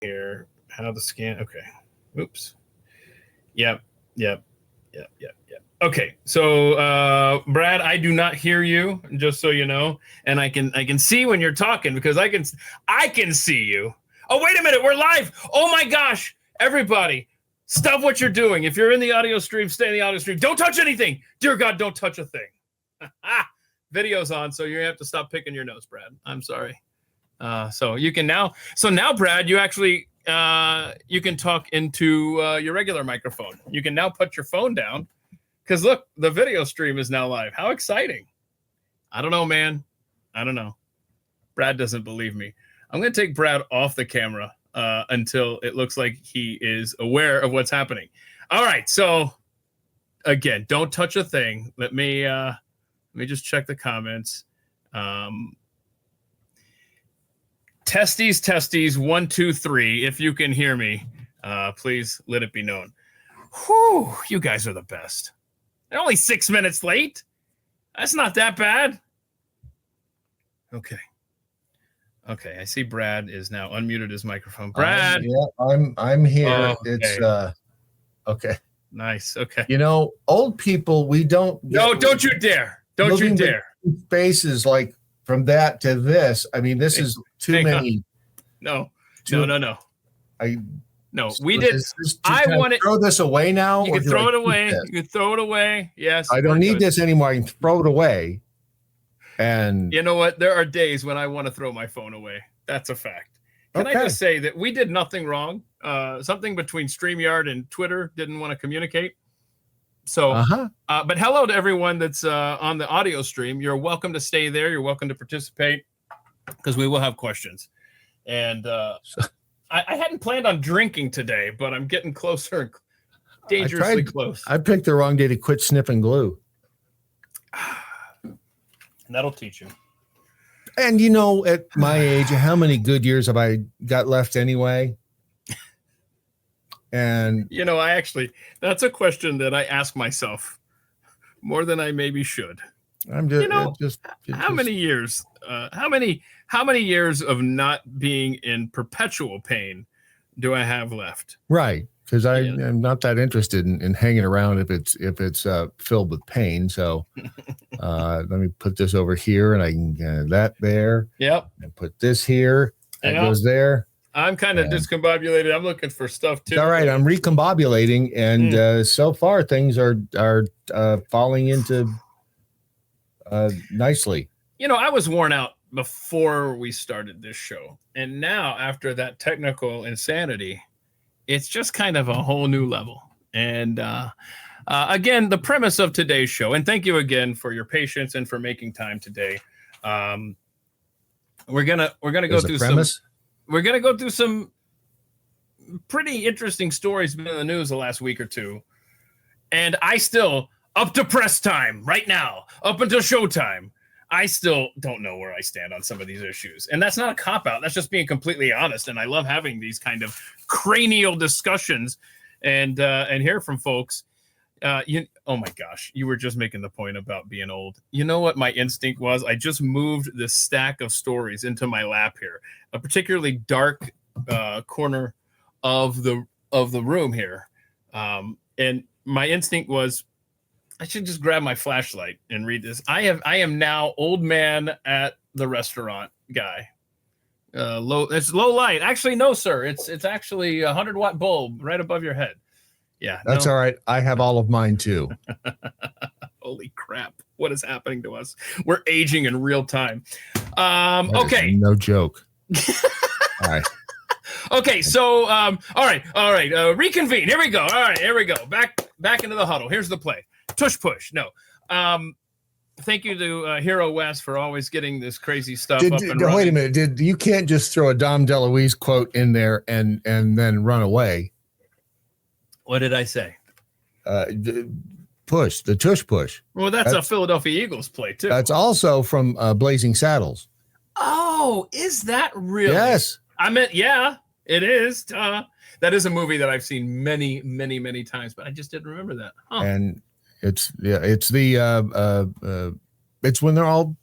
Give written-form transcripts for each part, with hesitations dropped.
here. How the scan? Okay. Oops. Yep. Okay. So, Brad, I do not hear you, just so you know, and I can see when you're talking because I can see you. Oh, wait a minute. We're live. Oh my gosh. Everybody, stop what you're doing. If you're in the audio stream, stay in the audio stream. Don't touch anything. Dear God, don't touch a thing. Video's on, so you have to stop picking your nose, Brad. I'm sorry. So you can now. So now, Brad, you actually you can talk into your regular microphone. You can now put your phone down because look, the video stream is now live. How exciting! I don't know, man. I don't know. Brad doesn't believe me. I'm going to take Brad off the camera until it looks like he is aware of what's happening. All right. So again, don't touch a thing. Let me just check the comments. Testes 1 2 3. If you can hear me, please let it be known. Whew, you guys are the best. They're only 6 minutes late. That's not that bad. Okay. I see Brad is now unmuted his microphone. Brad, I'm here. Oh, okay. It's okay. Nice. Okay. You know, old people, we don't. No, don't you dare! Don't you dare! Spaces like from that to this. I mean, this is too many. No. We did. I want to throw this away now. You can throw it away. You can throw it away. Yes. I don't need this anymore. I can throw it away. And you know what? There are days when I want to throw my phone away. That's a fact. Can I just say that we did nothing wrong? Something between StreamYard and Twitter didn't want to communicate. So, but hello to everyone that's on the audio stream. You're welcome to stay there. You're welcome to participate because we will have questions. And I hadn't planned on drinking today, but I'm getting closer, dangerously close. I picked the wrong day to quit sniffing glue. That'll teach you. And you know, at my age, how many good years have I got left anyway? And you know, that's a question that I ask myself more than I maybe should. I'm just, how many years? How many years of not being in perpetual pain do I have left? Right, because I am not that interested in hanging around if it's filled with pain. So let me put this over here, and I can get that there. Yep. And put this here. That goes there. I'm kind of discombobulated. I'm looking for stuff too. All right, I'm recombobulating, and so far things are falling into nicely. You know, I was worn out before we started this show, and now after that technical insanity, it's just kind of a whole new level. And again, the premise of today's show, and thank you again for your patience and for making time today. We're gonna go through premise. We're going to go through some pretty interesting stories in the news the last week or two. And I still, up to press time right now, up until showtime, I still don't know where I stand on some of these issues. And that's not a cop-out. That's just being completely honest. And I love having these kind of cranial discussions and hear from folks. Oh my gosh, you were just making the point about being old. You know what my instinct was? I just moved this stack of stories into my lap here, a particularly dark corner of the room here, and my instinct was I should just grab my flashlight and read this. I am now old man at the restaurant guy. It's low light. Actually, no, sir. It's actually a 100-watt bulb right above your head. Yeah, that's all right. I have all of mine too. Holy crap. What is happening to us? We're aging in real time. Okay. No joke. All right. Okay. So, all right. Reconvene. Here we go. All right. Here we go. Back into the huddle. Here's the play. Tush push. No. Thank you to Hero West for always getting this crazy stuff up and running. Wait a minute. You can't just throw a Dom DeLuise quote in there and then run away. What did I say? The tush push. Well, that's a Philadelphia Eagles play too. That's also from Blazing Saddles. Oh, is that really? Yes. I meant, yeah, it is. That is a movie that I've seen many, many, many times, but I just didn't remember that. Huh. And it's when they're all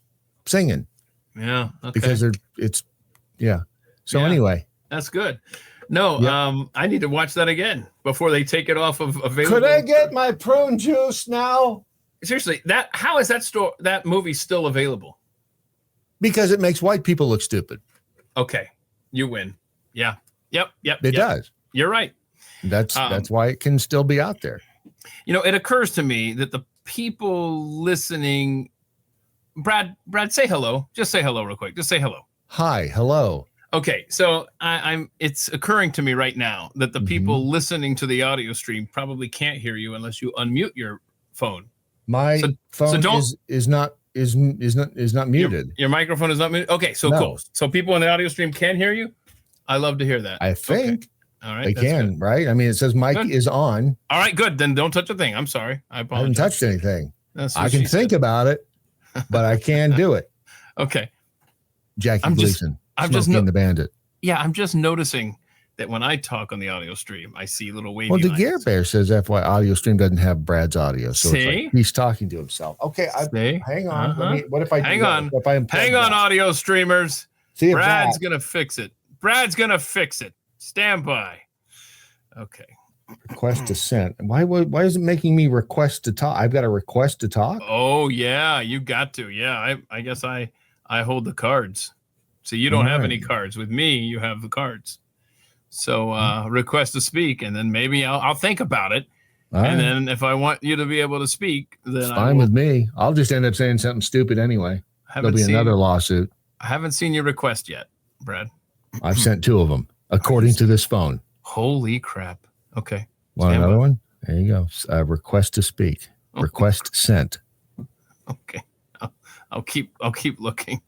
singing. Yeah. Okay. Because So anyway. That's good. No, Yep. I need to watch that again before they take it off of available. Could I get my prune juice now? Seriously, how is that movie still available? Because it makes white people look stupid. Okay, you win. Yeah. Yep. It does. You're right. That's why it can still be out there. You know, it occurs to me that the people listening, Brad, say hello. Just say hello real quick. Just say hello. Hi, hello. Okay, so it's occurring to me right now that the people listening to the audio stream probably can't hear you unless you unmute your phone. My phone is not muted. Your microphone is not muted. Okay, so cool. So people in the audio stream can hear you. I love to hear that. I think. Okay. All right, they can, good. Right? I mean, it says mic is on. All right, good. Then don't touch a thing. I'm sorry. I apologize. I haven't touched anything. I can think about it, but I can do it. Okay. Jackie Gleason. I'm just the Bandit. Yeah, I'm just noticing that when I talk on the audio stream, I see little wavy Well, the lines. Gear Bear says FY audio stream doesn't have Brad's audio, so it's like he's talking to himself. Okay, hang on. What if I hang on? Hang on, audio streamers. See Brad's gonna fix it. Brad's gonna fix it. Stand by. Okay. Request to send. Why is it making me request to talk? I've got a request to talk. Oh yeah, you got to. Yeah, I guess I hold the cards. So you don't have any cards. With me, you have the cards. So request to speak, and then maybe I'll think about it. And then if I want you to be able to speak, then it's fine with me. I'll just end up saying something stupid anyway. There'll be another lawsuit. I haven't seen your request yet, Brad. I've sent 2 of them, according to this phone. Holy crap. Okay. Want another one? There you go. Request to speak. Request sent. Okay. I'll keep looking.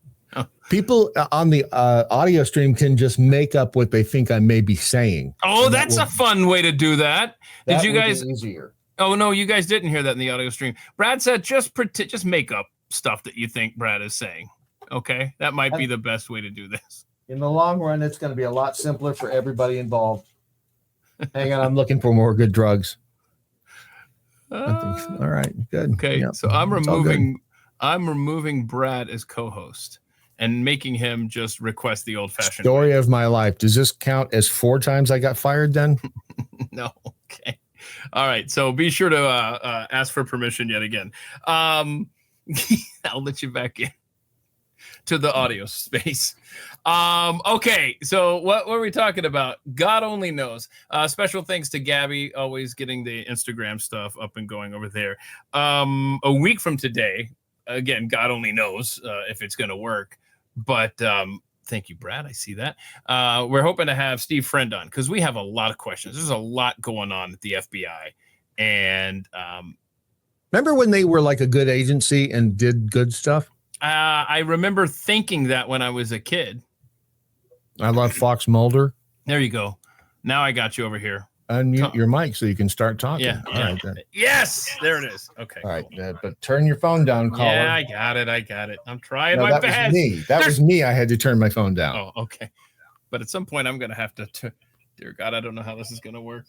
People on the audio stream can just make up what they think I may be saying. Oh, that's a fun way to do that. Did you guys? Easier. Oh no, you guys didn't hear that in the audio stream. Brad said just make up stuff that you think Brad is saying. Okay, that might be the best way to do this. In the long run, it's going to be a lot simpler for everybody involved. Hang on, I'm looking for more good drugs. All right, good. Okay, so I'm removing Brad as co-host and making him just request the old-fashioned story of my life. Does this count as 4 times I got fired then? No. Okay. All right. So be sure to ask for permission yet again. I'll let you back in to the audio space. Okay. So what were we talking about? God only knows. Special thanks to Gabby, always getting the Instagram stuff up and going over there. A week from today, again, God only knows if it's going to work. But thank you, Brad. I see that. We're hoping to have Steve Friend on because we have a lot of questions. There's a lot going on at the FBI. And remember when they were like a good agency and did good stuff? I remember thinking that when I was a kid. I love Fox Mulder. There you go. Now I got you over here. Unmute your mic so you can start talking. Yeah. All right, yes. There it is. Okay. All right. But turn your phone down, caller. Yeah, I got it. I'm trying my best. That was me. I had to turn my phone down. Oh, okay. But at some point, I'm going to have to, dear God, I don't know how this is going to work.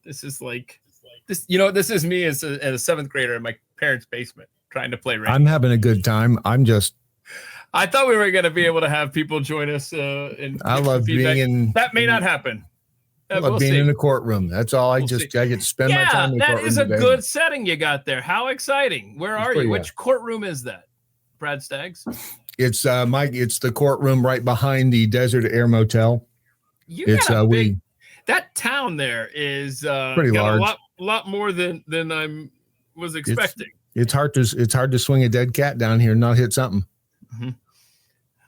This is like this. You know, this is me as a 7th grader in my parents' basement trying to play radio. I'm having a good time. I thought we were going to be able to have people join us. I love being in. That may not happen. I love being in a courtroom. That's all. I get to spend my time in the courtroom. That is a good setting you got there. How exciting. Where are you? Which courtroom is that? Brad Staggs? It's it's the courtroom right behind the Desert Air Motel. That town there is pretty large. A lot more than I was expecting. It's hard to swing a dead cat down here and not hit something. Mm-hmm.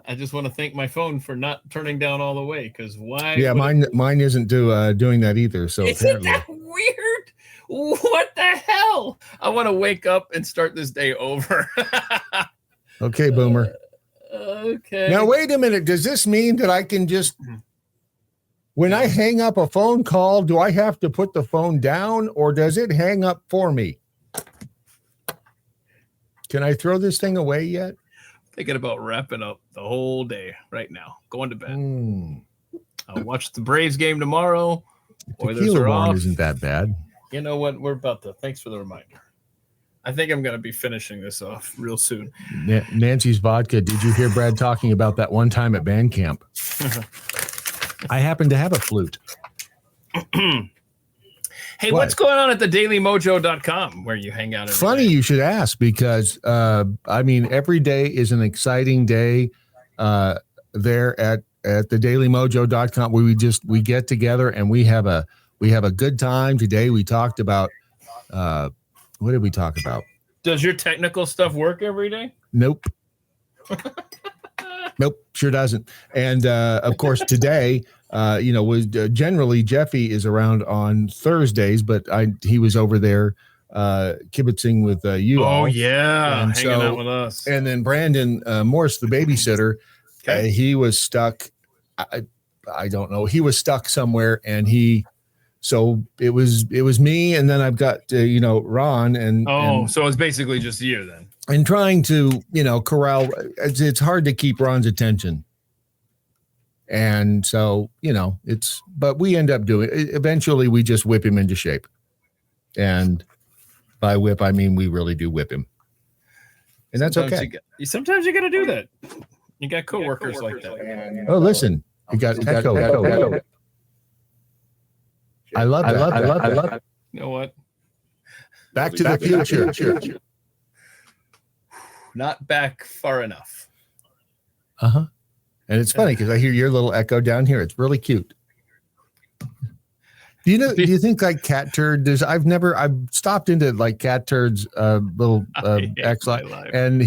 I just want to thank my phone for not turning down all the way because why? Yeah, mine isn't doing that either. So isn't that weird? What the hell? I want to wake up and start this day over. Okay, Boomer. Okay. Now wait a minute. Does this mean that I can just when I hang up a phone call, do I have to put the phone down or does it hang up for me? Can I throw this thing away yet? Thinking about wrapping up the whole day right now. Going to bed. I'll watch the Braves game tomorrow. Oilers are off. Isn't that bad? You know what? We're about to. Thanks for the reminder. I think I'm going to be finishing this off real soon. Nancy's Vodka. Did you hear Brad talking about that one time at band camp? I happen to have a flute. Hey, what's going on at the dailymojo.com where you hang out? Funny you should ask, because I mean, every day is an exciting day there at the dailymojo.com, where we get together and we have a good time. Today we talked about what did we talk about? Does your technical stuff work every day? Nope. Nope, sure doesn't. And of course today was generally Jeffy is around on Thursdays, but he was over there kibitzing with you all. Oh yeah, and hanging out with us. And then Brandon Morse, the babysitter, he was stuck. I don't know. He was stuck somewhere, and so it was me, and then I've got Ron and so it's basically just you then. And trying to corral. It's hard to keep Ron's attention. And so, but we end up doing it. Eventually we just whip him into shape. And by whip, I mean, we really do whip him. And that's okay. Sometimes you got to do that. You got coworkers like that. Oh, listen, you got echo. I love that. You know what? Back to the future. Not back far enough. Uh-huh. And it's funny because I hear your little echo down here. It's really cute. Do you think like cat turd? I've stopped into like cat turd's little X, and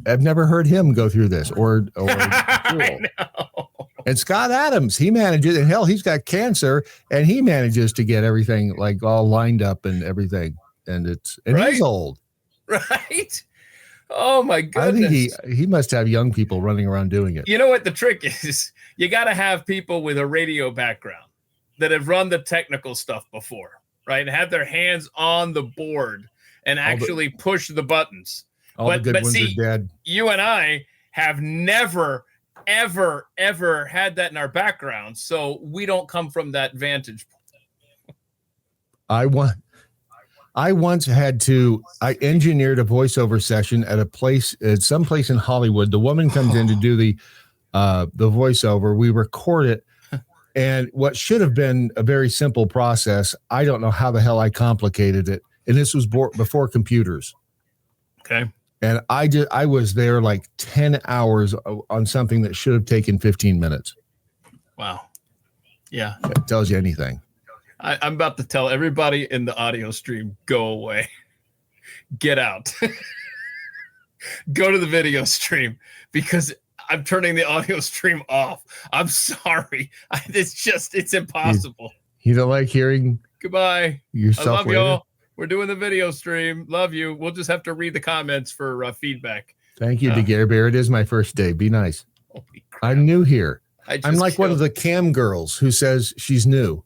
I've never heard him go through this or I know. And Scott Adams, he manages, and hell, he's got cancer, and he manages to get everything like all lined up and everything. And he's old. Right? Oh my goodness. I think he must have young people running around doing it. You know what the trick is? You got to have people with a radio background that have run the technical stuff before, right? And have their hands on the board and actually push the buttons. The good ones are dead. You and I have never, ever, ever had that in our background. So we don't come from that vantage point. I once I engineered a voiceover session at some place in Hollywood. The woman comes in to do the voiceover. We record it. And what should have been a very simple process, I don't know how the hell I complicated it. And this was before computers. Okay. And I was there like 10 hours on something that should have taken 15 minutes. Wow. Yeah. It tells you anything. I'm about to tell everybody in the audio stream, go away. Get out. Go to the video stream, because I'm turning the audio stream off. I'm sorry. It's impossible. You don't like hearing goodbye. Yourself I love later? y'all. We're doing the video stream. Love you. We'll just have to read the comments for feedback. Thank you, DeGare Bear. It is my first day. Be nice. Holy crap. I'm new here. I'm like one of the cam girls who says she's new.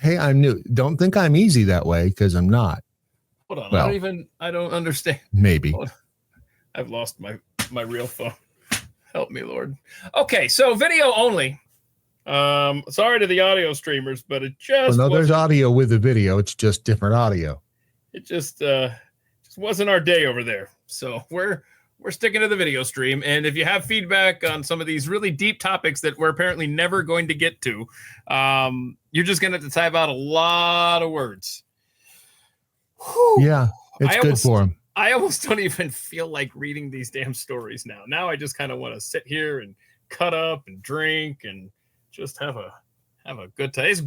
Hey, I'm new. Don't think I'm easy that way, because I'm not. Hold on. Well, I don't understand. Maybe. I've lost my real phone. Help me, Lord. Okay, so video only. Sorry to the audio streamers, but it just there's audio with the video. It's just different audio. It just wasn't our day over there. So we're sticking to the video stream. And if you have feedback on some of these really deep topics that we're apparently never going to get to, you're just going to have to type out a lot of words. Whew. Yeah, it's good for them. I almost don't even feel like reading these damn stories now. Now I just kind of want to sit here and cut up and drink and just have a good time. It's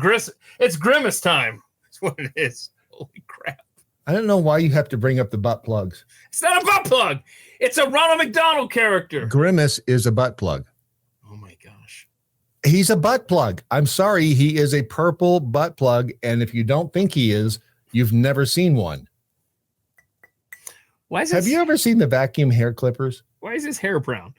Grimace time. That's what it is. Holy crap. I don't know why you have to bring up the butt plugs. It's not a butt plug. It's a Ronald McDonald character. Grimace is a butt plug. Oh my gosh. He's a butt plug. I'm sorry. He is a purple butt plug. And if you don't think he is, you've never seen one. Have you ever seen the vacuum hair clippers? Why is his hair brown?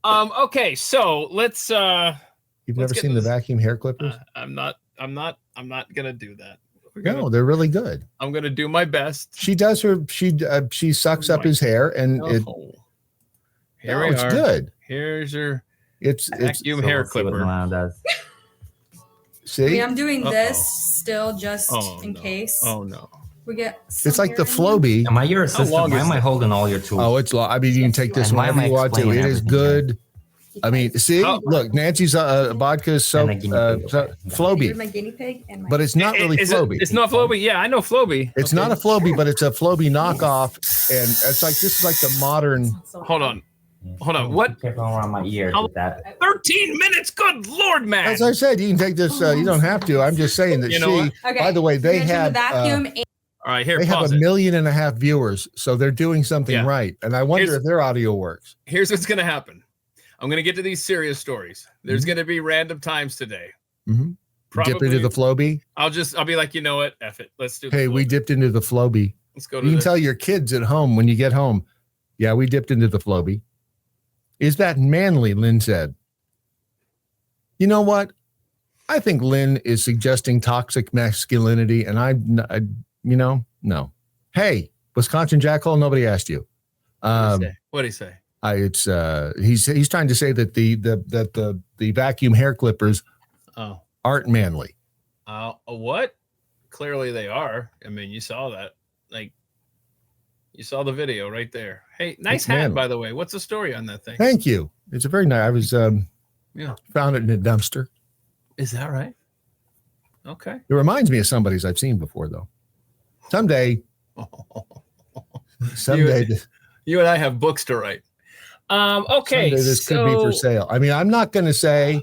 Okay, so let's You've never seen the vacuum hair clippers? I'm not gonna do that. No, they're really good. I'm gonna do my best. She does she sucks up his hair, and it's good. Here's your it's vacuum hair clipper. See, I'm doing this still just in case. Oh no. We get it's like the Flowbee. Am I your assistant? Why am I holding all your tools? Oh, it's long. I mean, you can take this whenever you want to. It is good. I mean, see, look, Nancy's vodka is so Flowbee. My guinea pig and my But it's not really Flowbee. It's not Flowbee. Yeah, I know Flowbee. It's not a Flowbee, but it's a Flowbee knockoff, and it's like this is like the modern. Hold on. What? Keep going around my ears with that. 13 minutes. Good Lord, man. As I said, you can take this. You don't have to. I'm just saying that. Okay. By the way, they You had mentioned the vacuum. All right, here. they have Pause 1.5 it. million viewers, so they're doing something right. And I wonder if their audio works. Here's what's going to happen. I'm going to get to these serious stories. There's going to be random times today. Mm-hmm. Dip into the Flowbee. I'll be like, you know what? F it. Let's do. Hey, we dipped into the Flowbee. Let's go. You can tell your kids at home when you get home. Yeah, we dipped into the Flowbee. Is that manly? Lynn said. You know what? I think Lynn is suggesting toxic masculinity, and no. Hey, Wisconsin Jackhole, nobody asked you. What did he say? He's trying to say that the vacuum hair clippers aren't manly. What? Clearly they are. I mean, you saw that. Like, you saw the video right there. Hey, nice hat, manly. By the way. What's the story on that thing? Thank you. It's a very nice. I was found it in a dumpster. Is that right? Okay. It reminds me of somebody's I've seen before, though. Someday. You and I have books to write. Okay. Someday this could be for sale. I mean, I'm not going to say.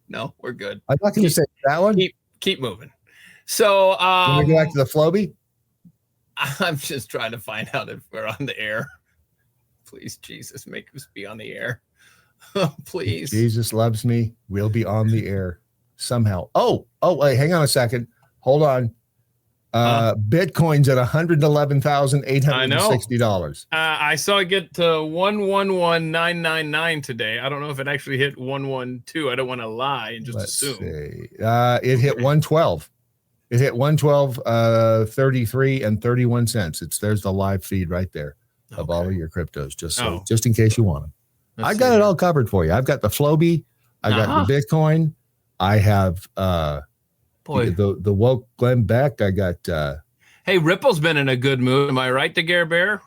No, we're good. I'm not going to say that one. Keep moving. So, can we go back to the Flowbee? I'm just trying to find out if we're on the air. Please, Jesus, make us be on the air. Please. If Jesus loves me. We'll be on the air somehow. Oh, wait, hang on a second. Hold on. Bitcoin's at $111,860. I saw it get to 111,999 today. I don't know if it actually hit 112. I don't want to lie and just assume. See. It hit 112. It hit 112.33 and 31 cents. There's the live feed right there of all of your cryptos. Just in case you want them. I got it all covered for you. I've got the Flowbee. I got the Bitcoin. I have the woke Glenn Beck. I got hey, Ripple's been in a good mood. Am I right, the Gare Bear?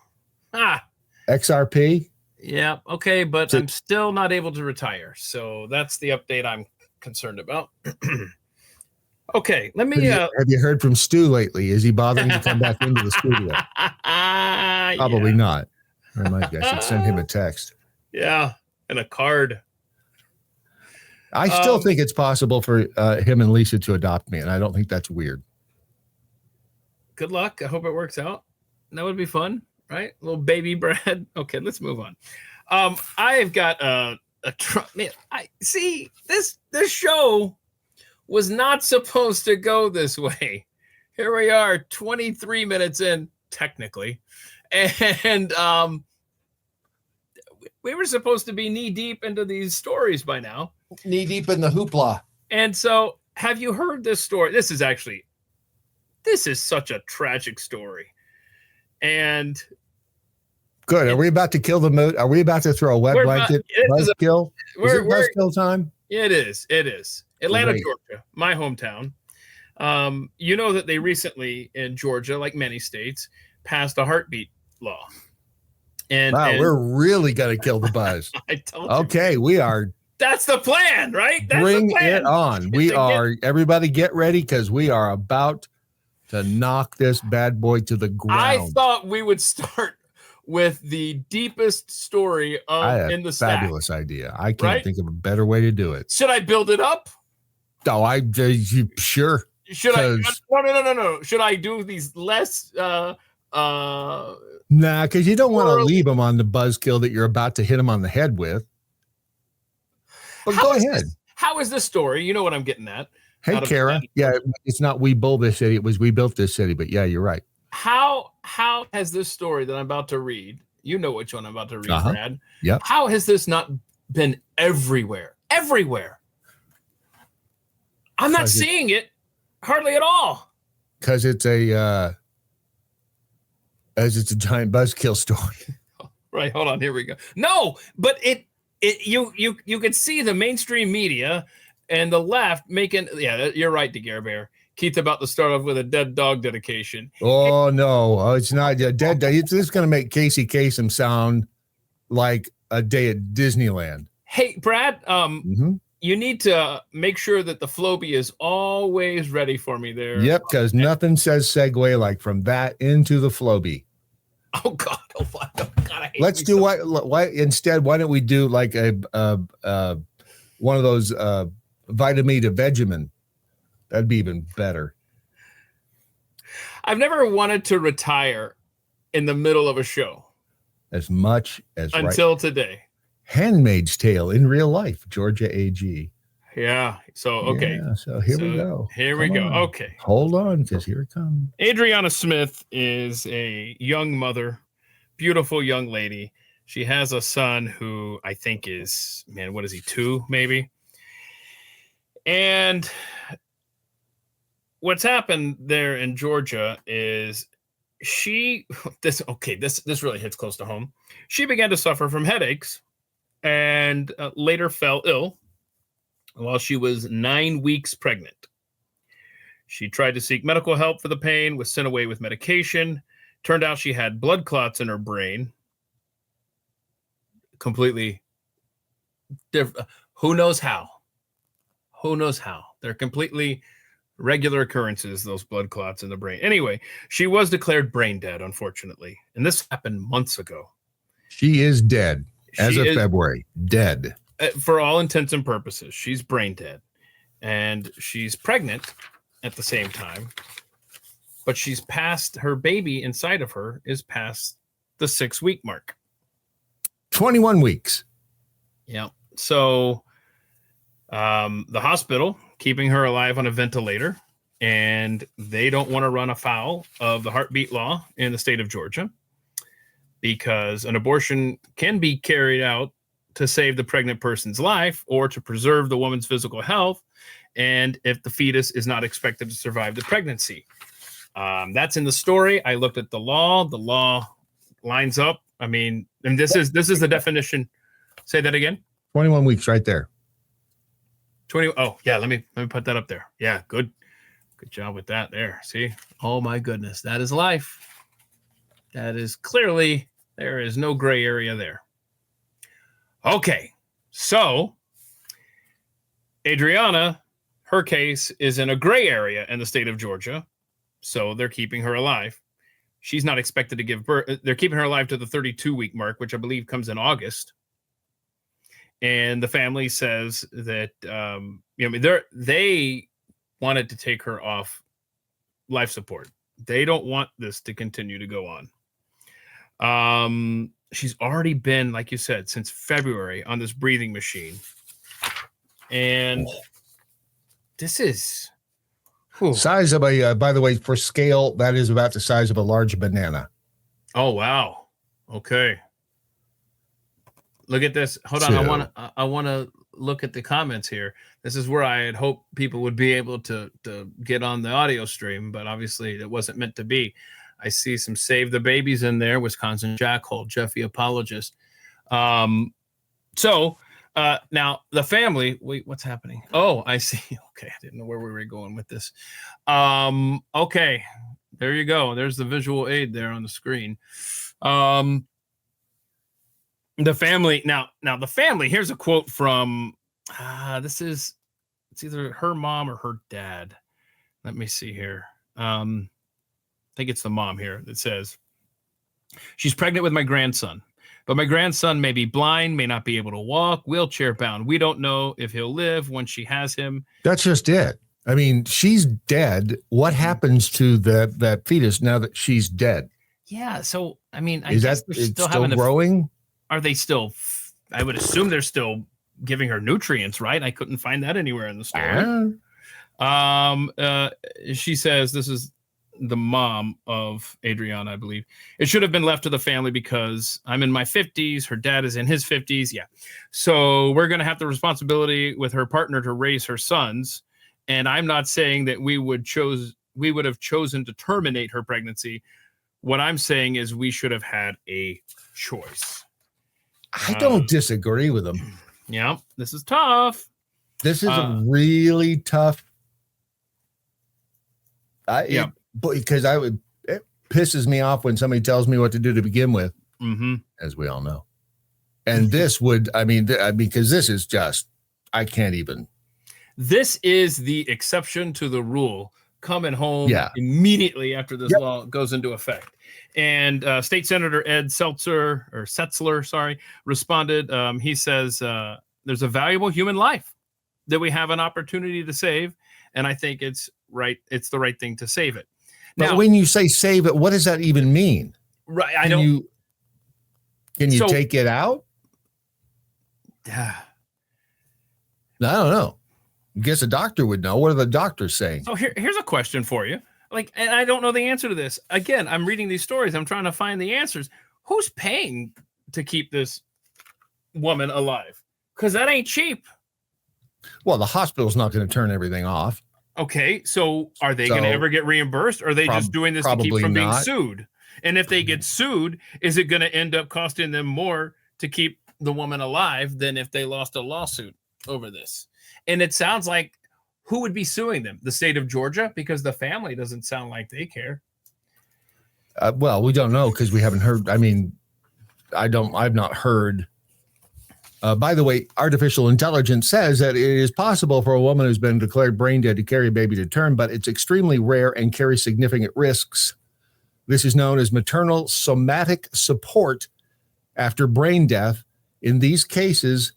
XRP. Yeah, okay, but I'm still not able to retire. So that's the update I'm concerned about. Okay, let me have you heard from Stu lately? Is he bothering to come back into the studio? Probably not. I should send him a text. Yeah, and a card. I still think it's possible for him and Lisa to adopt me, and I don't think that's weird. Good luck. I hope it works out. That would be fun, right? A little baby Brad. Okay, let's move on. I've got a man. I see this show was not supposed to go this way. Here we are, 23 minutes in, technically, and we were supposed to be knee deep into these stories by now. Knee deep in the hoopla. And so, have you heard this story? This is such a tragic story. And good. Are we about to kill the mood? Are we about to throw a wet blanket? Buzzkill? Is it buzzkill time? It is. Atlanta, Georgia, my hometown. You know that they recently in Georgia, like many states, passed a heartbeat law. And we're really going to kill the buzz. I told you. Okay, we are. That's the plan, right? Bring it on. Everybody get ready because we are about to knock this bad boy to the ground. I thought we would start with the deepest story in the stack. Fabulous idea. I can't think of a better way to do it. Should I build it up? No, sure. Should I? No. Should I do these less? Nah, because you don't want to leave them on the buzzkill that you're about to hit them on the head with. But go ahead. How is this story? You know what I'm getting at. Hey, Kara. Yeah, it's not we built this city. It was we built this city. But yeah, you're right. How has this story that I'm about to read? You know which one I'm about to read, Brad. Yep. How has this not been everywhere? Everywhere. I'm not seeing it hardly at all. Because it's a giant buzzkill story. Right. Hold on. Here we go. No, but you could see the mainstream media and the left making. Yeah, you're right, DeGare Bear. Keith about to start off with a dead dog dedication. Oh no, it's not a dead dog. It's going to make Casey Kasem sound like a day at Disneyland. Hey, Brad, you need to make sure that the Flowbee is always ready for me there. Yep, because nothing says segue like from that into the Flowbee. Oh God! Oh God! I hate Let's do why instead. Why don't we do like a one of those vitamin to Vegemin? That'd be even better. I've never wanted to retire in the middle of a show as much as until today. Handmaid's Tale in real life, Georgia AG. Yeah. So okay. Yeah, so here we go. Here we go. Okay. Hold on, because here it comes. Adriana Smith is a young mother, beautiful young lady. She has a son who I think is, man, what is he, 2 maybe? And what's happened there in Georgia is this really hits close to home. She began to suffer from headaches and later fell ill while she was 9 weeks pregnant. She tried to seek medical help for the pain, was sent away with medication. Turned out she had blood clots in her brain. Completely different. Who knows how? Who knows how? They're completely regular occurrences, those blood clots in the brain. Anyway, she was declared brain dead, unfortunately. And this happened months ago. She is dead as of February. Dead. For all intents and purposes, she's brain dead. And she's pregnant at the same time. But she's past, her baby inside of her is past the 6-week mark. 21 weeks. Yeah. So the hospital keeping her alive on a ventilator, and they don't want to run afoul of the heartbeat law in the state of Georgia because an abortion can be carried out to save the pregnant person's life or to preserve the woman's physical health, and if the fetus is not expected to survive the pregnancy. That's in the story. I looked at the law. The law lines up. I mean, and this is the definition. Say that again. 21 weeks right there. 20. Oh, yeah. Let me put that up there. Yeah, good job with that there. See? Oh my goodness. That is life. That is clearly, there is no gray area there. Okay. So Adriana, her case is in a gray area in the state of Georgia. So they're keeping her alive. She's not expected to give birth. They're keeping her alive to the 32-week mark, which I believe comes in August. And the family says that they wanted to take her off life support. They don't want this to continue to go on. She's already been, like you said, since February on this breathing machine. And this is size of a, by the way, for scale, that is about the size of a large banana. Oh, wow. Okay. Look at this. Hold on. I want to look at the comments here. This is where I had hoped people would be able to get on the audio stream, but obviously it wasn't meant to be. I see some Save the Babies in there. Wisconsin Jackhole, Jeffy Apologist. So now the family, wait, what's happening? Oh, I see. Okay. I didn't know where we were going with this. Okay. There you go. There's the visual aid there on the screen. The family now the family, here's a quote from it's either her mom or her dad. Let me see here. I think it's the mom here that says, she's pregnant with my grandson, but my grandson may be blind, may not be able to walk, wheelchair bound. We don't know if he'll live when she has him. That's just it. I mean, she's dead. What happens to that fetus now that she's dead? Yeah. So, I mean, I guess that they're still growing? Are they still, I would assume they're still giving her nutrients, right? I couldn't find that anywhere in the story. She says, this is the mom of Adriana, I believe. It should have been left to the family because I'm in my 50s. Her dad is in his 50s. Yeah. So we're going to have the responsibility with her partner to raise her sons. And I'm not saying that we would have chosen to terminate her pregnancy. What I'm saying is we should have had a choice. I don't disagree with them. Yeah, this is tough. This is a really tough. Because it pisses me off when somebody tells me what to do to begin with, as we all know. And this would, because this is just, I can't even. This is the exception to the rule coming home immediately after this law goes into effect. And State Senator Ed Setzler, responded. He says, there's a valuable human life that we have an opportunity to save. And I think it's right. It's the right thing to save it. But now, when you say save it, what does that even mean? Right. Can you take it out? I don't know. I guess a doctor would know. What are the doctors saying? So here's a question for you. And I don't know the answer to this. Again, I'm reading these stories. I'm trying to find the answers. Who's paying to keep this woman alive? Because that ain't cheap. Well, the hospital's not going to turn everything off. Okay, so are they going to ever get reimbursed? Or are they just doing this to keep from being sued? And if they get sued, is it going to end up costing them more to keep the woman alive than if they lost a lawsuit over this? And it sounds like, who would be suing them? The state of Georgia? Because the family doesn't sound like they care. Well, we don't know because we haven't heard. I mean, I've not heard. By the way, artificial intelligence says that it is possible for a woman who's been declared brain dead to carry a baby to term, but it's extremely rare and carries significant risks. This is known as maternal somatic support after brain death. In these cases,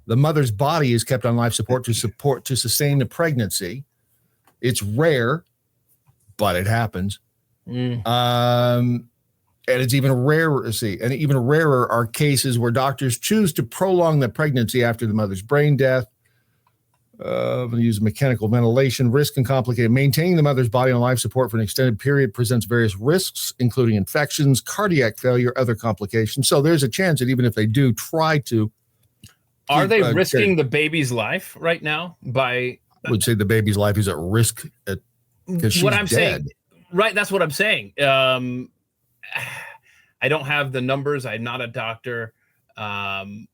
the mother's body is kept on life support to sustain the pregnancy. It's rare, but it happens. And it's even rarer. And even rarer are cases where doctors choose to prolong the pregnancy after the mother's brain death. I'm going to use mechanical ventilation. Risk and complicated. Maintaining the mother's body on life support for an extended period presents various risks, including infections, cardiac failure, other complications. So there's a chance that even if they do try to. Are they risking the baby's life right now by? I would say the baby's life is at risk because she's dead. Saying, right. That's what I'm saying. I don't have the numbers. I'm not a doctor. I'm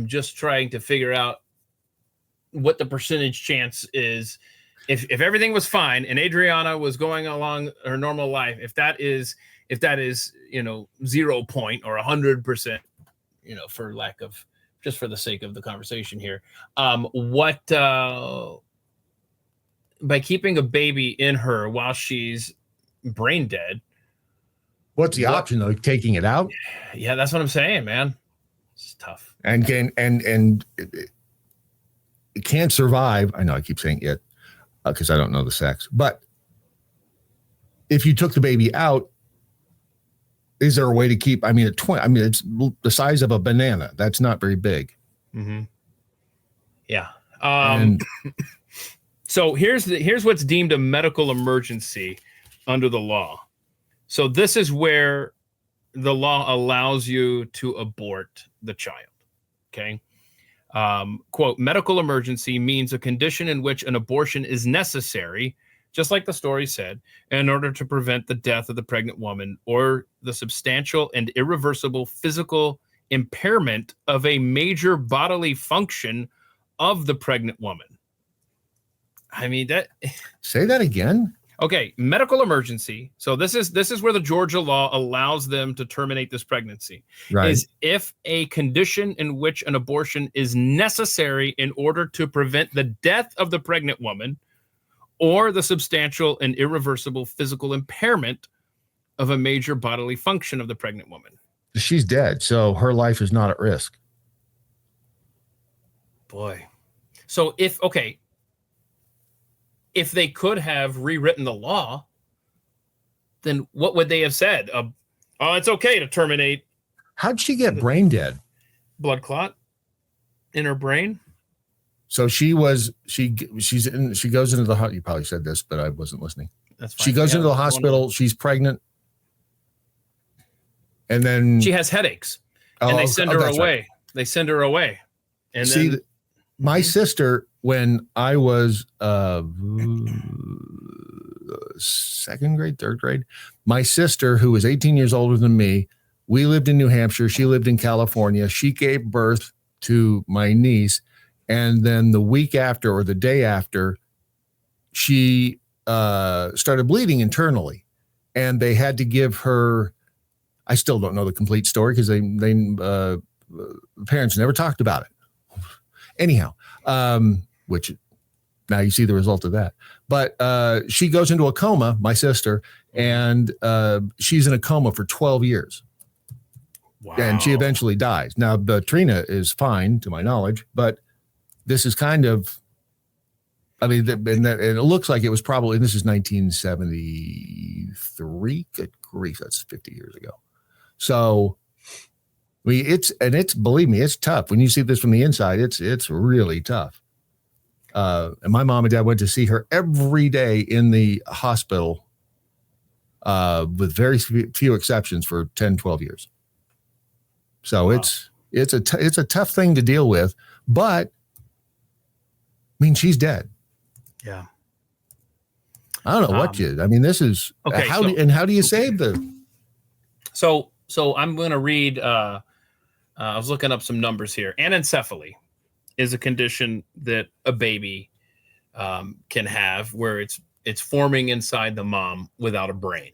just trying to figure out what the percentage chance is. If everything was fine and Adriana was going along her normal life, if that is 0 point or 100%, for lack of, just for the sake of the conversation here, by keeping a baby in her while she's brain dead. What's the option though? Taking it out? Yeah, that's what I'm saying, man. It's tough. And it can't survive. I know I keep saying it because I don't know the sex. But if you took the baby out, is there a way to keep? I mean, it's the size of a banana. That's not very big. Mm-hmm. Yeah. So here's what's deemed a medical emergency under the law. So this is where the law allows you to abort the child. Okay. Quote, medical emergency means a condition in which an abortion is necessary, just like the story said, in order to prevent the death of the pregnant woman or the substantial and irreversible physical impairment of a major bodily function of the pregnant woman. I mean, that. Say that again. Okay, medical emergency. So this is where the Georgia law allows them to terminate this pregnancy. Right. Is if a condition in which an abortion is necessary in order to prevent the death of the pregnant woman or the substantial and irreversible physical impairment of a major bodily function of the pregnant woman. She's dead, so her life is not at risk. Boy. So if they could have rewritten the law, then what would they have said? It's okay to terminate. How'd she get brain dead? Blood clot in her brain. So she goes into the, you probably said this, but I wasn't listening. That's fine. She goes into the hospital. She's pregnant. And then she has headaches and they send her away. Right. They send her away. And then my sister, when I was second grade, third grade, my sister, who was 18 years older than me, we lived in New Hampshire. She lived in California. She gave birth to my niece. And then the week after or the day after, she started bleeding internally. And they had to give her, I still don't know the complete story because they parents never talked about it. Anyhow, which now you see the result of that. But she goes into a coma, my sister, and she's in a coma for 12 years. Wow. And she eventually dies. Now, Trina is fine, to my knowledge, but this is kind of, I mean, and it looks like it was probably, this is 1973. Good grief, that's 50 years ago. So, I mean, it's, believe me, it's tough. When you see this from the inside, it's really tough. And my mom and dad went to see her every day in the hospital with very few exceptions for 10, 12 years. So wow. It's a tough thing to deal with, but I mean, she's dead. Yeah. I don't know I mean, this is okay. How do you save them? So I'm going to read, I was looking up some numbers here. Anencephaly is a condition that a baby can have where it's forming inside the mom without a brain.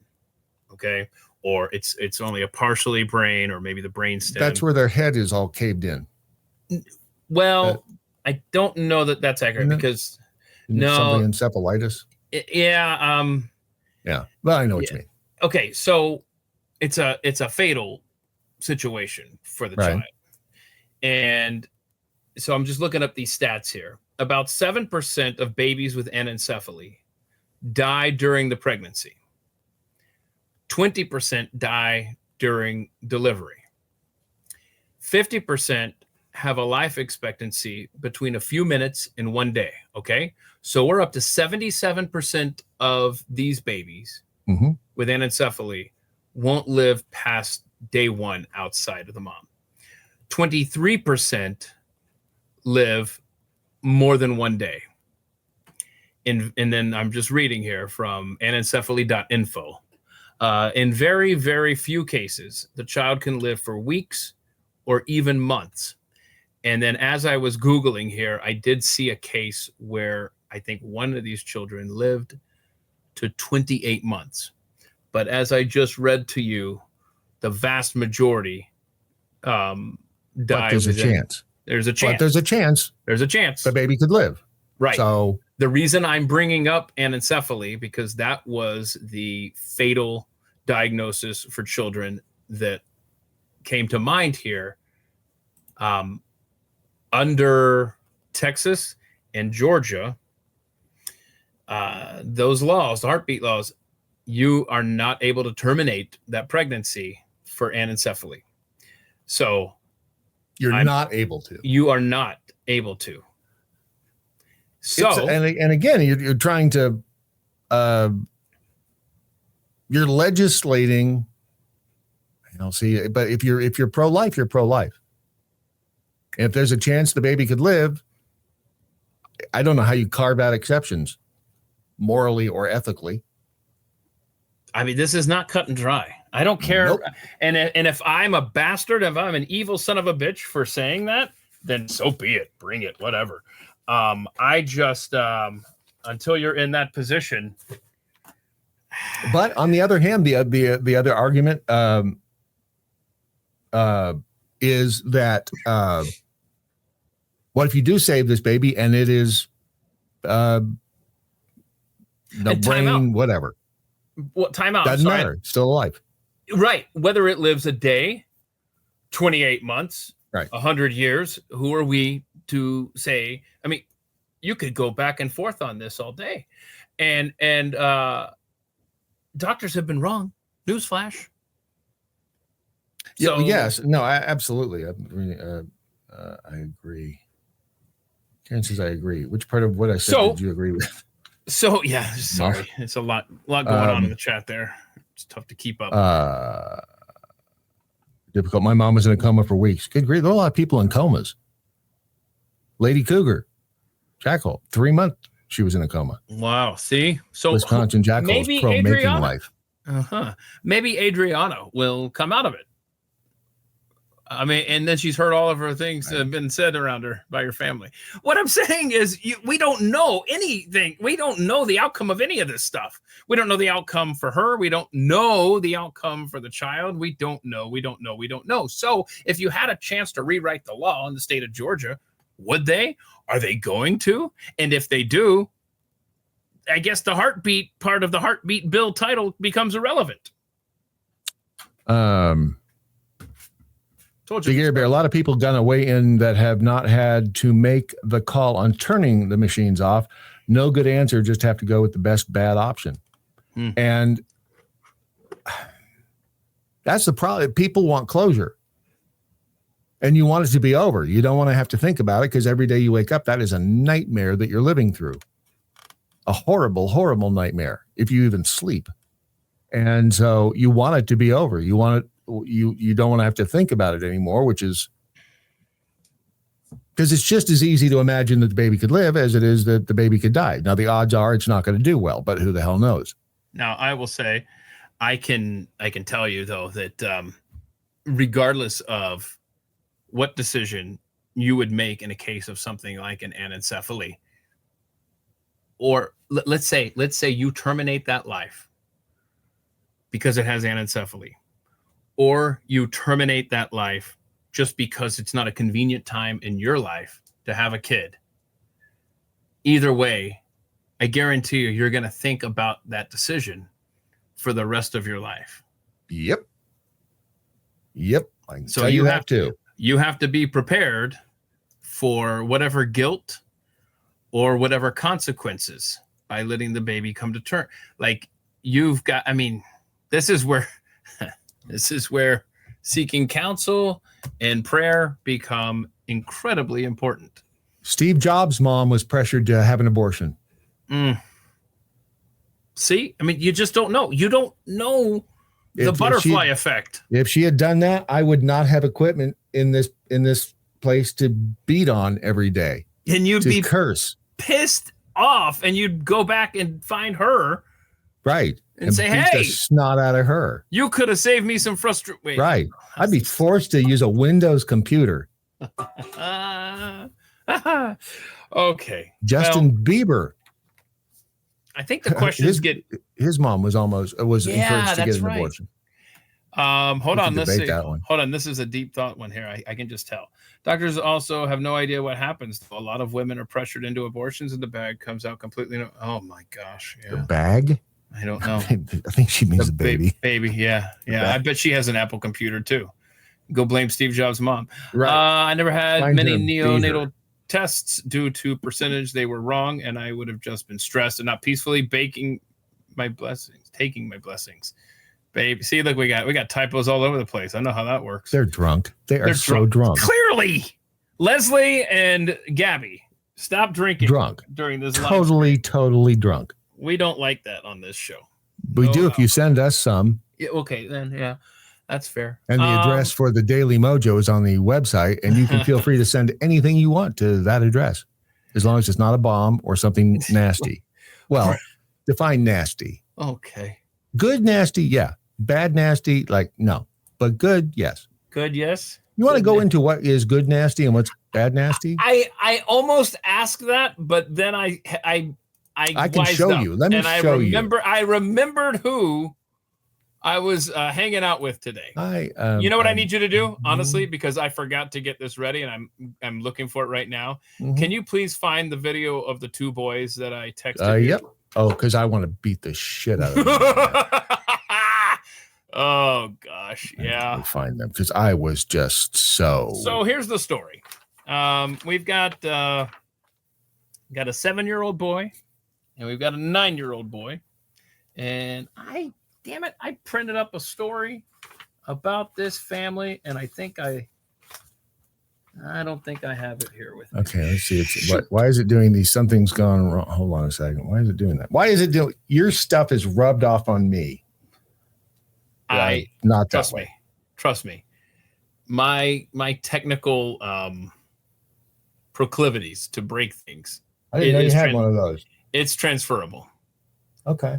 Okay. Or it's only a partially brain, or maybe the brain stem. That's where their head is all caved in. Well, I don't know that that's accurate because something encephalitis. Yeah. Yeah. Well, I know what you mean. Okay. So it's a fatal situation for the child. And so I'm just looking up these stats here. About 7% of babies with anencephaly die during the pregnancy. 20% die during delivery. 50% have a life expectancy between a few minutes and 1 day. Okay. So we're up to 77% of these babies with anencephaly won't live past day one outside of the mom. 23% live more than 1 day. And then I'm just reading here from anencephaly.info. In very, very few cases, the child can live for weeks or even months. And then as I was Googling here, I did see a case where I think one of these children lived to 28 months. But as I just read to you, the vast majority died. But there's a chance. There's a chance. But there's a chance. There's a chance. The baby could live. Right. So the reason I'm bringing up anencephaly, because that was the fatal diagnosis for children that came to mind here. Under Texas and Georgia, those laws, the heartbeat laws, you are not able to terminate that pregnancy for anencephaly. So you're not able to. You are not able to. So and again, you're trying to you're legislating. See, but if you're pro-life, you're pro-life. If there's a chance the baby could live, I don't know how you carve out exceptions, morally or ethically. I mean, this is not cut and dry. I don't care. Nope. And if I'm a bastard, if I'm an evil son of a bitch for saying that, then so be it. Bring it, whatever. I just until you're in that position. But on the other hand, the other argument is that what if you do save this baby and it is no brain, whatever? What time out? Doesn't matter. Still alive. Right. Whether it lives a day, 28 months, right, 100 years, who are we to say? I mean, you could go back and forth on this all day. And doctors have been wrong. Newsflash. So, yes. No, absolutely. I agree. Karen says I agree. Which part of what I said did you agree with? So, yeah, sorry. It's a lot going on in the chat there. It's tough to keep up. Difficult. My mom was in a coma for weeks. Good grief. There are a lot of people in comas. Lady Cougar, Jackal, 3 months she was in a coma. Wow. See? So Wisconsin Jackal is pro making life. Maybe Adriana will come out of it. I mean, and then she's heard all of her things that have been said around her by her family. What I'm saying is we don't know anything. We don't know the outcome of any of this stuff. We don't know the outcome for her. We don't know the outcome for the child. We don't know. We don't know. We don't know. So if you had a chance to rewrite the law in the state of Georgia, would they? Are they going to? And if they do, I guess the heartbeat part of the heartbeat bill title becomes irrelevant. Told you. A lot of people gonna weigh in that have not had to make the call on turning the machines off. No good answer. Just have to go with the best bad option. And that's the problem. People want closure. And you want it to be over. You don't want to have to think about it because every day you wake up, that is a nightmare that you're living through. A horrible, horrible nightmare if you even sleep. And so you want it to be over. You want it. You don't want to have to think about it anymore, which is because it's just as easy to imagine that the baby could live as it is that the baby could die. Now, the odds are it's not going to do well, but who the hell knows? Now, I will say, I can tell you, though, that regardless of what decision you would make in a case of something like an anencephaly, or let's say you terminate that life because it has anencephaly, or you terminate that life just because it's not a convenient time in your life to have a kid. Either way, I guarantee you're going to think about that decision for the rest of your life. Yep. So you have to. You have to be prepared for whatever guilt or whatever consequences by letting the baby come to term. Like you've got, I mean, this is where seeking counsel and prayer become incredibly important. Steve Jobs' mom was pressured to have an abortion. See, I mean, you just don't know. You don't know the butterfly effect. If she had done that, I would not have equipment in this place to beat on every day. And you'd be curse pissed off, and you'd go back and find her, right, and say, beat the snot out of her. You could have saved me some frustration. Right, I'd be forced to use a Windows computer. Okay, Justin Bieber. I think the questions his mom was encouraged to get an abortion. Hold on, let's see. Hold on, this is a deep thought one here. I can just tell. Doctors also have no idea what happens. A lot of women are pressured into abortions, and the bag comes out completely. Oh my gosh! Yeah. The bag? I don't know. I think she means the baby. Baby, yeah. I bet she has an Apple computer too. Go blame Steve Jobs' mom. Right. I never had many neonatal tests due to percentage. They were wrong, and I would have just been stressed and not peacefully taking my blessings. Baby, see, look, we got typos all over the place. I know how that works. They're drunk. They're so drunk. Clearly, Leslie and Gabby, stop drinking. Drunk during this. Totally drunk. We don't like that on this show. We do if you send us some. Yeah, okay, then yeah, that's fair. And the address for the Daily Mojo is on the website, and you can feel free to send anything you want to that address, as long as it's not a bomb or something nasty. Well, define nasty. Okay. Good nasty, yeah. Bad nasty, like no, but good, yes. Good, yes. You want to go into what is good nasty and what's bad nasty? I almost asked that, but then I can show you. Let me show you. I remembered who I was hanging out with today. You know what I need you to do, honestly, because I forgot to get this ready, and I'm looking for it right now. Can you please find the video of the two boys that I texted? Yep. Oh, because I want to beat the shit out of them. Oh gosh, yeah. Find them because I was just so. So here's the story. We've got a 7-year-old boy, and we've got a 9-year-old boy, and I printed up a story about this family, and I don't think I have it here with me. Okay, let's see. Why is it doing these? Something's gone wrong. Hold on a second. Why is it doing that? Why is it doing? Your stuff is rubbed off on me. Not trust me. Trust me. My technical proclivities to break things. I didn't know you had one of those. It's transferable. Okay.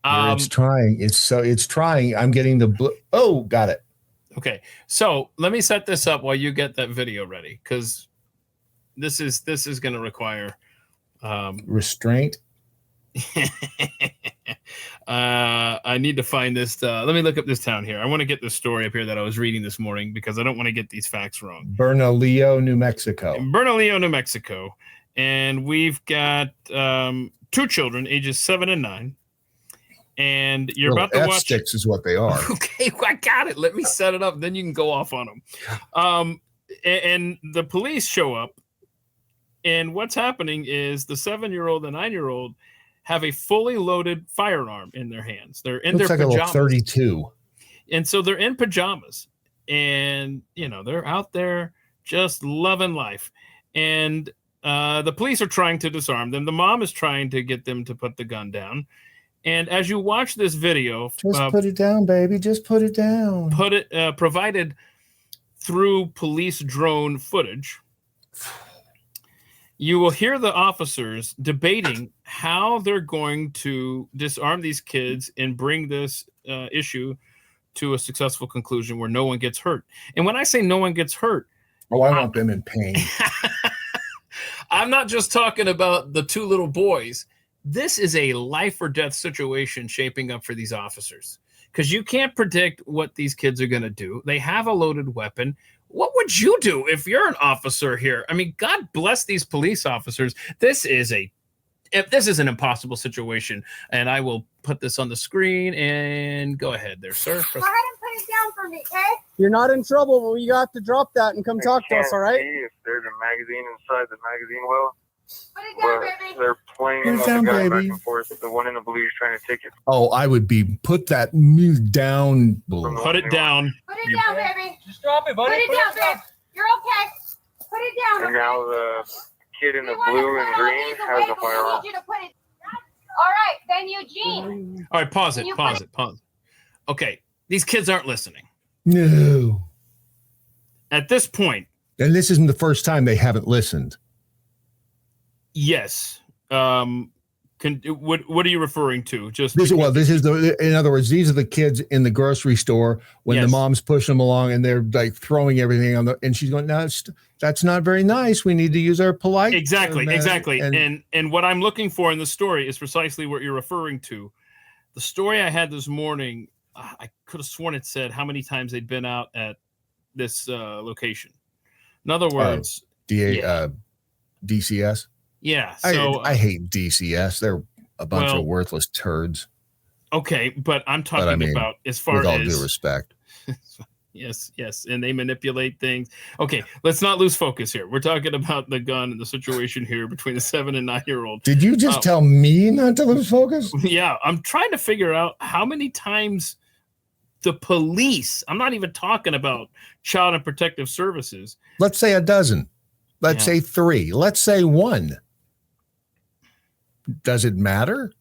It's trying. It's trying. I'm getting the blue. Oh, got it. Okay, so let me set this up while you get that video ready, because this is going to require restraint. I need to find this. Let me look up this town here. I want to get this story up here that I was reading this morning because I don't want to get these facts wrong. Bernalillo, New Mexico. Bernalillo, New Mexico. And we've got 2 children, ages 7 and 9. And you're about to watch. F-sticks is what they are. Okay, I got it. Let me set it up. Then you can go off on them. And the police show up. And what's happening is the 7-year-old and 9-year-old have a fully loaded firearm in their hands. They're in their pajamas. Like a 32. And so they're in pajamas. And, they're out there just loving life. And the police are trying to disarm them. The mom is trying to get them to put the gun down. And as you watch this video, just put it down, baby. Just put it down. Provided through police drone footage, you will hear the officers debating how they're going to disarm these kids and bring this issue to a successful conclusion where no one gets hurt. And when I say no one gets hurt, I want them in pain. I'm not just talking about the 2 little boys. This is a life or death situation shaping up for these officers because you can't predict what these kids are going to do. They have a loaded weapon. What would you do if you're an officer here? I mean, God bless these police officers. This is an impossible situation, and I will put this on the screen and go ahead there, sir. Go ahead and put it down for me, okay? You're not in trouble, but you have to drop that and come talk to us, all right? If there's a magazine inside the magazine well. Put it down, baby. They're playing Put it down, back baby. and forth. The one in the blue is trying to take it. Oh, I would be put that down. Put it down. Put it down, baby. Just drop it, buddy. Put it down, babe. You're okay. Put it down. And now the kid in the blue and green has a firearm. I need you to put it. All right, then Eugene. All right, pause it. Okay, these kids aren't listening. No. At this point. And this isn't the first time they haven't listened. Yes. What are you referring to? In other words, these are the kids in the grocery store when the mom's pushing them along and they're like throwing everything and she's going, no, that's not very nice. We need to use our polite. Exactly. And what I'm looking for in the story is precisely what you're referring to. The story I had this morning, I could have sworn it said how many times they'd been out at this location. In other words, DCS. Yeah, so I hate DCS. They're a bunch of worthless turds. Okay, but I'm talking about as far as, with all due respect. Yes, and they manipulate things. Okay, let's not lose focus here. We're talking about the gun and the situation here between the 7 and 9-year-old. Did you just tell me not to lose focus? Yeah, I'm trying to figure out how many times the police. I'm not even talking about Child and Protective Services. Let's say a dozen. Let's say 3. Let's say 1. Does it matter?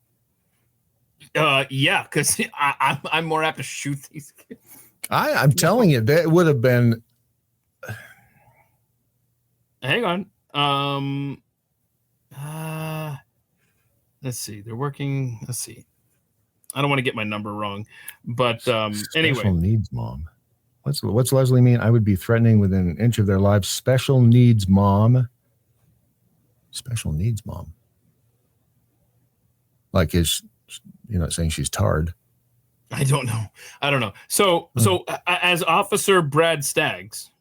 Yeah, because I'm more apt to shoot these kids. I'm telling you, that would have been. Hang on. Let's see. They're working. Let's see. I don't want to get my number wrong, but anyway. Special needs mom. What's Leslie mean? I would be threatening within an inch of their lives. Special needs mom. Special needs mom. Like saying she's tarred. I don't know. So as Officer Brad Staggs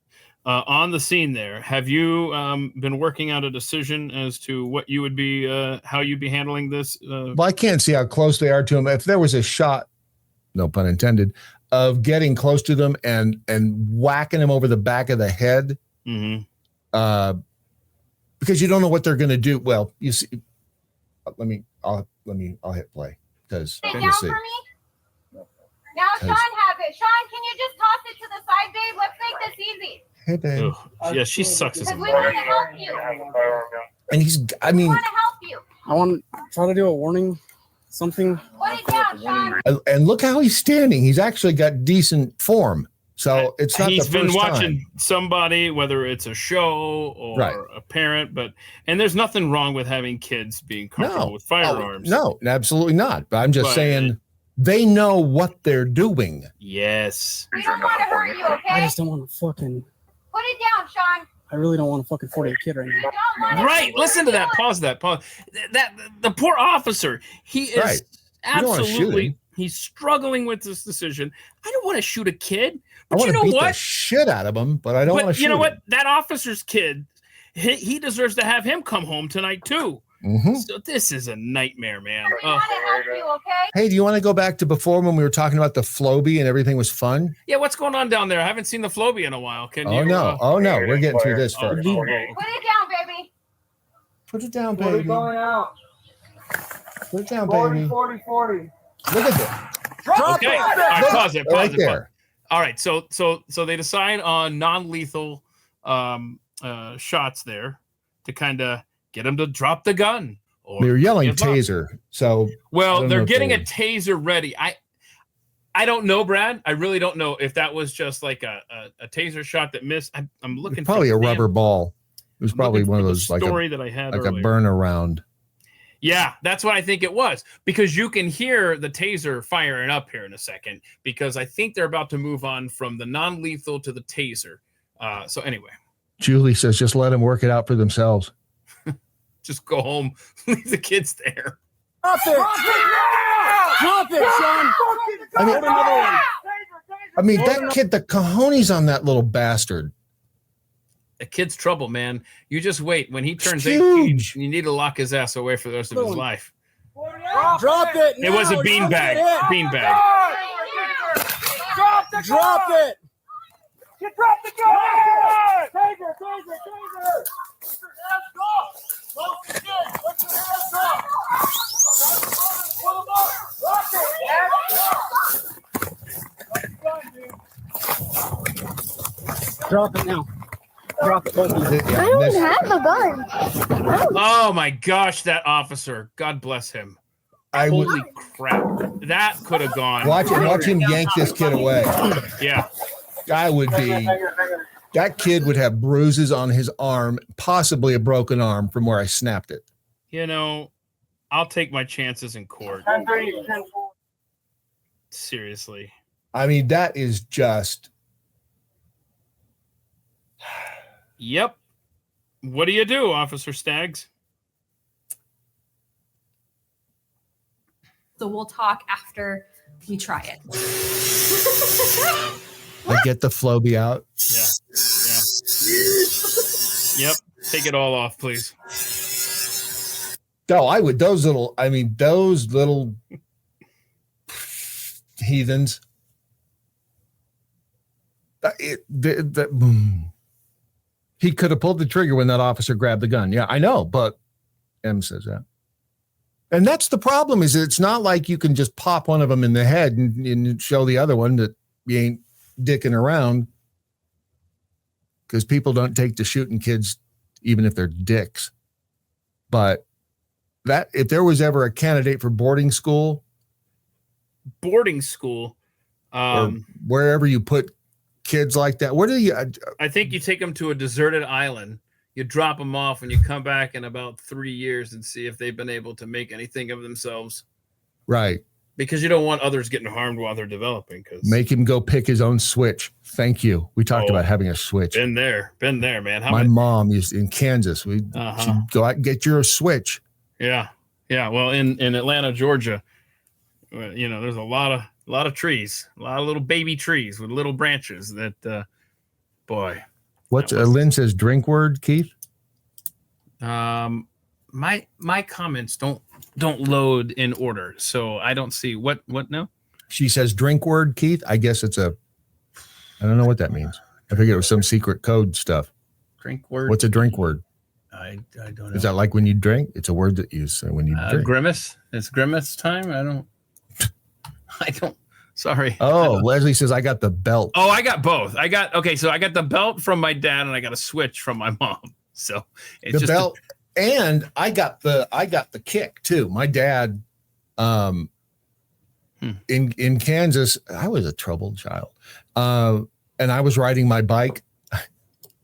on the scene there, have you been working out a decision as to what you would be, how you'd be handling this? Well, I can't see how close they are to him. If there was a shot, no pun intended, of getting close to them and whacking them over the back of the head, because you don't know what they're going to do. Well, you see, I'll hit play because down for me. Now Sean has it. Sean, can you just toss it to the side, babe? Let's make this easy. Hey, babe. Yeah, she sucks as a we want to help you. And we want to help you. I want to try to do a warning, something. Put it down, Sean. And look how he's standing. He's actually got decent form. So it's not he's the first been watching time. Somebody, whether it's a show or a parent, and there's nothing wrong with having kids being comfortable with firearms. No, absolutely not. But I'm just saying They know what they're doing. Yes. We don't want to hurt you, okay? I just don't want to fucking. Put it down, Sean. I really don't want to fucking 40 a kid right now. Don't want Right. Listen to that. Pause that. Pause. That the poor officer. He is Right. You don't wanna shoot absolutely. him. He's struggling with this decision. I don't want to shoot a kid. I But want you to know beat the what? shit out of him, but I don't want to shoot You know him. what? That officer's kid. He deserves to have him come home tonight too. Mhm. So this is a nightmare, man. We want to help you, okay? Hey, do you want to go back to before when we were talking about the Flowbee and everything was fun? Yeah, what's going on down there? I haven't seen the Flowbee in a while. Can Oh you? no, we're getting through this oh, first. oh, Put it down, baby. Put it down, baby. going out. Put it down, baby. 40. Look at that. Okay. All right, pause it. Pause Right it. there. All right, so they decide on non-lethal shots there to kind of get him to drop the gun. Or They were yelling give up. taser. So I Well, don't they're know if getting they- a taser ready. I don't know, Brad. I really don't know if that was just like a taser shot that missed. I'm looking probably for a the rubber ball. It was I'm probably looking one of for the those like story a that I had like earlier. a burn around. Yeah, that's what I think it was, because you can hear the taser firing up here in a second, because I think they're about to move on from the non-lethal to the taser. So anyway, Julie says just let them work it out for themselves. just go home, leave the kids there. Drop it! Drop it, Sean! I mean, that kid, the cojones on that little bastard. A kid's trouble, man. You just wait. When he turns It's 18, huge. you need to lock his ass away for the rest of his life. Drop it! It was a now, beanbag. drop it. Beanbag. Drop it! You dropped the gun! Taser! Put your hands up! Put your hands up! Pull them up! Lock it! Drop it now. Drop it. Both of you. I don't have the gun. Oh my gosh, that officer. God bless him. I would Holy crap. That could have gone. watch him yank this kid away. Yeah. I would be. That kid would have bruises on his arm, possibly a broken arm from where I snapped it. You know, I'll take my chances in court. 10-3, 10-4. Seriously. I mean, that is just. Yep. What do you do, Officer Staggs? So we'll talk after you try it. I get the Flowbee out. Yeah. Yep. Take it all off, please. No, I would. Those little heathens. He could have pulled the trigger when that officer grabbed the gun. Yeah, I know, but M says that. And that's the problem, is it's not like you can just pop one of them in the head and show the other one that you ain't dicking around, because people don't take to shooting kids even if they're dicks. But that, if there was ever a candidate for boarding school Or wherever you put kids like that, where do you I think you take them to a deserted island. You drop them off and you come back in about 3 years and see if they've been able to make anything of themselves. right, Because you don't want others getting harmed while they're developing. Because make him go pick his own switch? Thank you. We talked Oh, about having a switch. been there, man. How My many? mom is in Kansas. We she'd go out and get your switch. Yeah. Well, in Atlanta, Georgia, there's a lot of trees, a lot of little baby trees with little branches. That boy. What's Lynn says? Drink word, Keith. My comments don't load in order, so I don't see what now. She says drink word, Keith. I guess it's I don't know what that means. I figured it was some secret code stuff. Drink word. What's a drink word? I don't know. Is that like when you drink? It's a word that you say when you drink. Grimace? It's grimace time? I don't. Sorry. Oh, Leslie says I got the belt. Oh, I got both. So I got the belt from my dad and I got a switch from my mom. So it's The just belt, and I got the kick too. My dad, in Kansas, I was a troubled child, and I was riding my bike.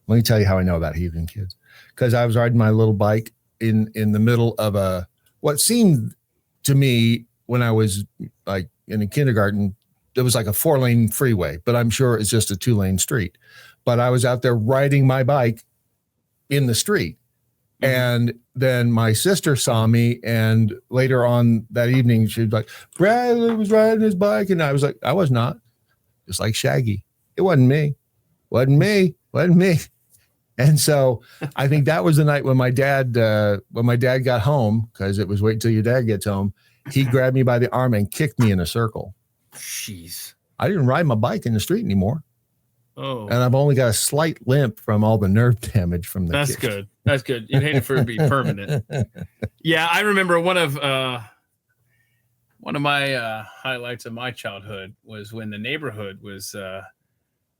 Let me tell you how I know about heathen kids, because I was riding my little bike in the middle of what seemed to me, when I was like in kindergarten, it was like a 4-lane freeway, but I'm sure it's just a 2-lane street. But I was out there riding my bike in the street. And then my sister saw me, and later on that evening, she was like, Bradley was riding his bike. And I was like, I was not. Just like Shaggy. It wasn't me. Wasn't me. And so I think that was the night when my dad got home, because it was wait till your dad gets home. He grabbed me by the arm and kicked me in a circle. Jeez. I didn't ride my bike in the street anymore. Oh. And I've only got a slight limp from all the nerve damage from the That's kick. good. That's good. You'd hate it for it to be permanent. Yeah, I remember one of my highlights of my childhood was when the neighborhood was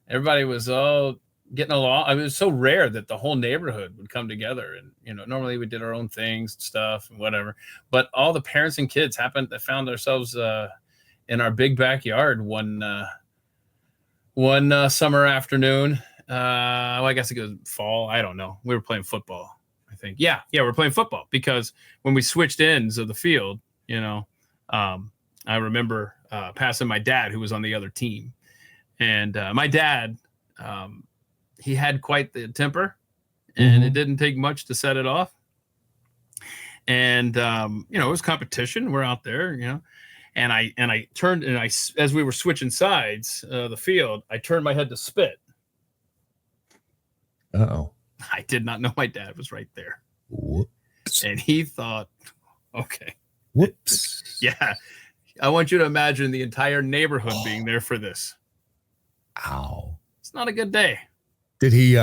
everybody was all getting along. I mean, it was so rare that the whole neighborhood would come together, and normally we did our own things and stuff and whatever. But all the parents and kids found ourselves in our big backyard one summer afternoon. Well, I guess it goes fall. I don't know. We were playing football, I think. Yeah, we're playing football because when we switched ends of the field, I remember passing my dad, who was on the other team, and my dad, he had quite the temper, and it didn't take much to set it off. And it was competition. We're out there, and I turned, and as we were switching sides the field, I turned my head to spit. Uh-oh. I did not know my dad was right there. Whoops. And he thought, okay. Whoops. Yeah. I want you to imagine the entire neighborhood being there for this. Ow. It's not a good day. Did he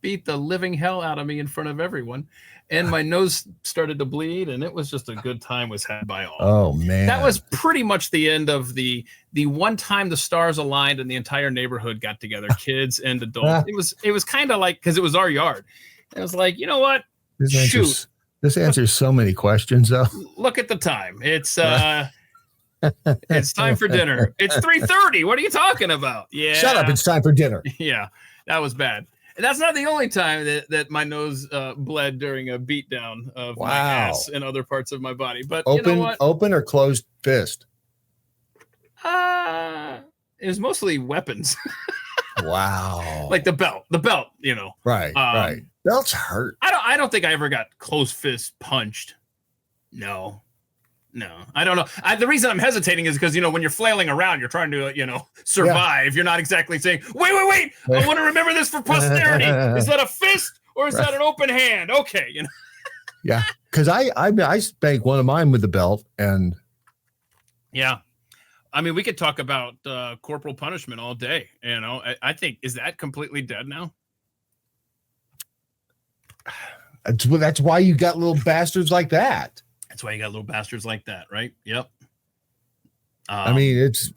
beat the living hell out of me in front of everyone, and my nose started to bleed, and it was just a good time was had by all. Oh man. That was pretty much the end of the one time the stars aligned and the entire neighborhood got together, kids and adults. It was kind of like, because it was our yard. It was like, you know what? This answers so many questions though. Look at the time. It's it's time for dinner. It's 3:30. What are you talking about? Yeah. Shut up. It's time for dinner. Yeah. That was bad. And that's not the only time that my nose bled during a beatdown of my ass and other parts of my body. But you know what? Open or closed fist? It was mostly weapons. Wow. Like the belt, Right, right. Belts hurt. I don't think I ever got close fist punched. No, I don't know. The reason I'm hesitating is because, when you're flailing around, you're trying to, survive. Yeah. You're not exactly saying, wait. I want to remember this for posterity. Is that a fist or is that an open hand? Okay. Yeah. Cause I spanked one of mine with the belt, and yeah. I mean, we could talk about corporal punishment all day. I think, is that completely dead now? That's why you got little bastards like that. That's why you got little bastards like that, right? Yep. I mean, it's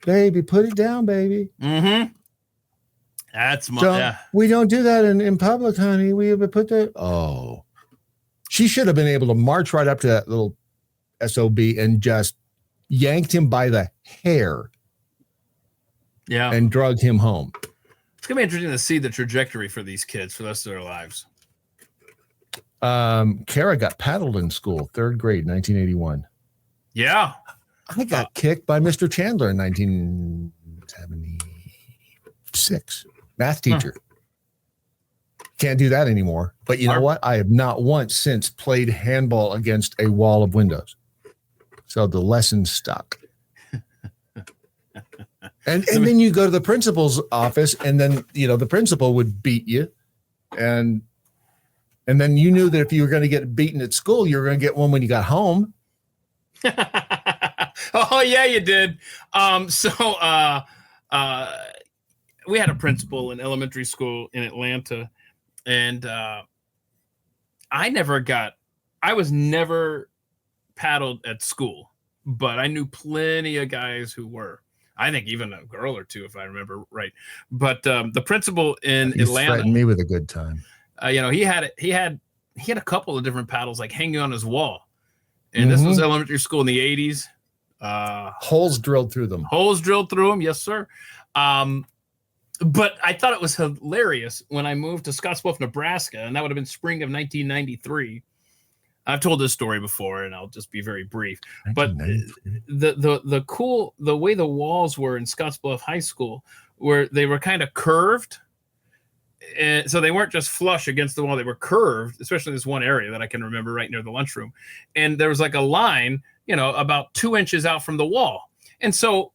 baby, put it down, baby. Mm-hmm. We don't do that in public, honey. We have put that. Oh, she should have been able to march right up to that little SOB and just yanked him by the hair. Yeah. And drugged him home. It's gonna be interesting to see the trajectory for these kids for the rest of their lives. Kara got paddled in school, 3rd grade, 1981. Yeah. I got kicked by Mr. Chandler in 1976. Math teacher. Can't do that anymore. But you know what? I have not once since played handball against a wall of windows. So the lesson stuck. And then you go to the principal's office, and then, the principal would beat you. And then you knew that if you were going to get beaten at school, you were going to get one when you got home. Oh, yeah, you did. We had a principal in elementary school in Atlanta, and I was never paddled at school, but I knew plenty of guys who were. I think even a girl or two, if I remember right. But the principal in Atlanta threatened me with a good time. He had a couple of different paddles like hanging on his wall, and this was elementary school in the 80s. Holes drilled through them. Yes, sir. But I thought it was hilarious when I moved to Scottsbluff, Nebraska, and that would have been spring of 1993. I've told this story before, and I'll just be very brief. But the way the walls were in Scottsbluff High School, where they were kind of curved, and so they weren't just flush against the wall; they were curved, especially this one area that I can remember right near the lunchroom. And there was like a line, about 2 inches out from the wall, and so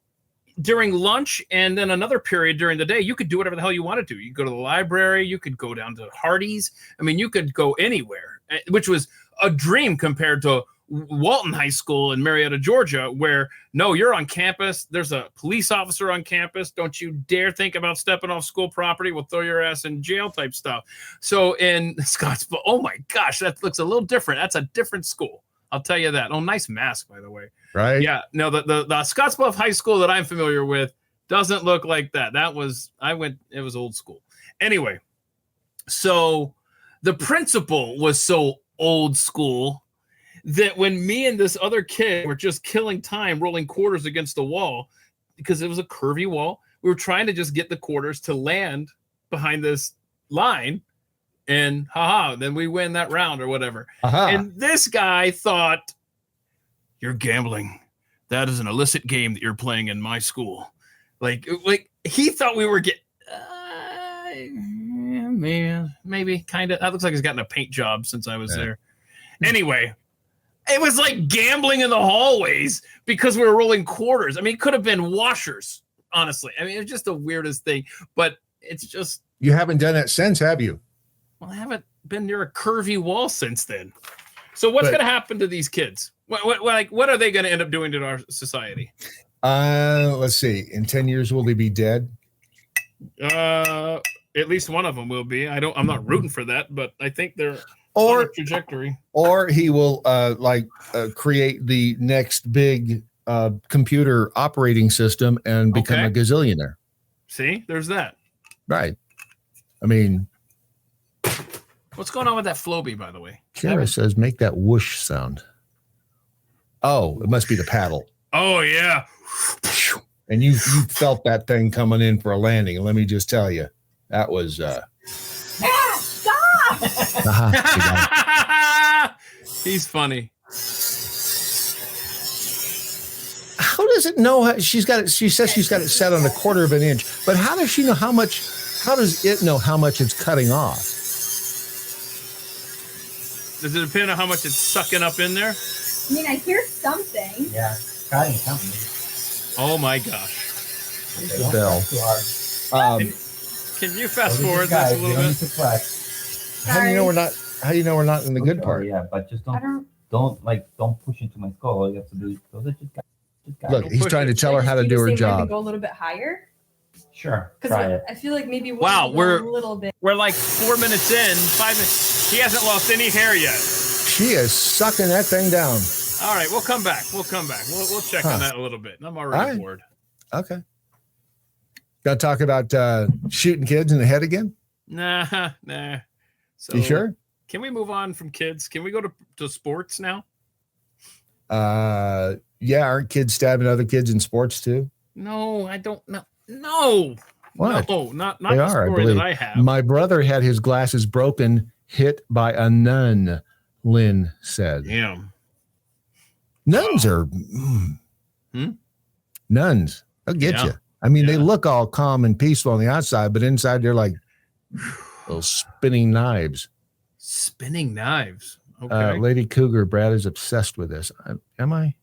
during lunch and then another period during the day, you could do whatever the hell you wanted to. You could go to the library, you could go down to Hardee's. I mean, you could go anywhere, which was a dream compared to Walton High School in Marietta, Georgia, where no, you're on campus. There's a police officer on campus. Don't you dare think about stepping off school property. We'll throw your ass in jail type stuff. So in Scottsbluff, oh my gosh, that looks a little different. That's a different school. I'll tell you that. Oh, nice mask, by the way. Right. Yeah. No, the Scottsbluff High School that I'm familiar with doesn't look like that. It was old school. Anyway, so the principal was so old school that when me and this other kid were just killing time rolling quarters against the wall, because it was a curvy wall, we were trying to just get the quarters to land behind this line, and then we win that round or whatever. And this guy thought, you're gambling. That is an illicit game that you're playing in my school. Like he thought we were getting maybe kind of. That looks like he's gotten a paint job since I was there. Anyway, it was like gambling in the hallways because we were rolling quarters. I mean, it could have been washers, honestly. I mean, it's just the weirdest thing, but it's just. You haven't done that since, have you? Well, I haven't been near a curvy wall since then. So what's going to happen to these kids? What are they going to end up doing to our society? Let's see. In 10 years, will they be dead? At least one of them will be. I'm not rooting for that, but I think they're on a trajectory. Or he will create the next big computer operating system and become a gazillionaire. See, there's that. Right. I mean, what's going on with that Flowbee, by the way? Kara says, make that whoosh sound. Oh, it must be the paddle. Oh, yeah. And you felt that thing coming in for a landing. And let me just tell you, that was... Stop! He's funny. How does it know? She says she's got it set on 1/4 of an inch. But how does she know how much? How does it know how much it's cutting off? Does it depend on how much it's sucking up in there? I mean, I hear something. Yeah, cutting something. Oh my gosh. The bell. Can you fast forward this a little bit? How do you know we're not? How do you know we're not in the good part? Yeah, but just don't push into my skull. All you have to do is those are just guys. Look, he's trying to tell her how to do her job. Go a little bit higher. Sure, try it. I feel like maybe we're a little bit. We're like 4 minutes in, 5 minutes. He hasn't lost any hair yet. She is sucking that thing down. All right, we'll come back. We'll check on that a little bit. I'm already bored. Okay. Got to talk about shooting kids in the head again? Nah. So, you sure? Can we move on from kids? Can we go to sports now? Yeah, aren't kids stabbing other kids in sports too? No, I don't know. No. What? No, not they the story that I have. My brother had his glasses broken, hit by a nun, Lynn said. Yeah. Nuns are nuns. They'll get you. I mean, they look all calm and peaceful on the outside, but inside they're like little spinning knives. Spinning knives. Okay. Lady Cougar, Brad is obsessed with this. Am I?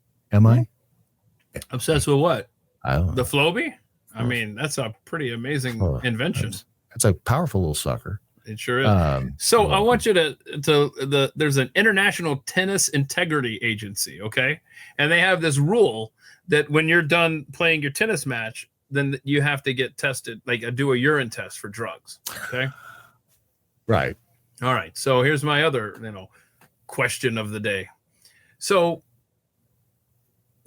Obsessed with what? I don't know. The Flowbee? I mean, that's a pretty amazing invention. That's a powerful little sucker. It sure is. I want you to there's an International Tennis Integrity Agency, okay? And they have this rule that when you're done playing your tennis match, then you have to get tested, do a urine test for drugs, okay? Right. All right. So here's my other, question of the day. So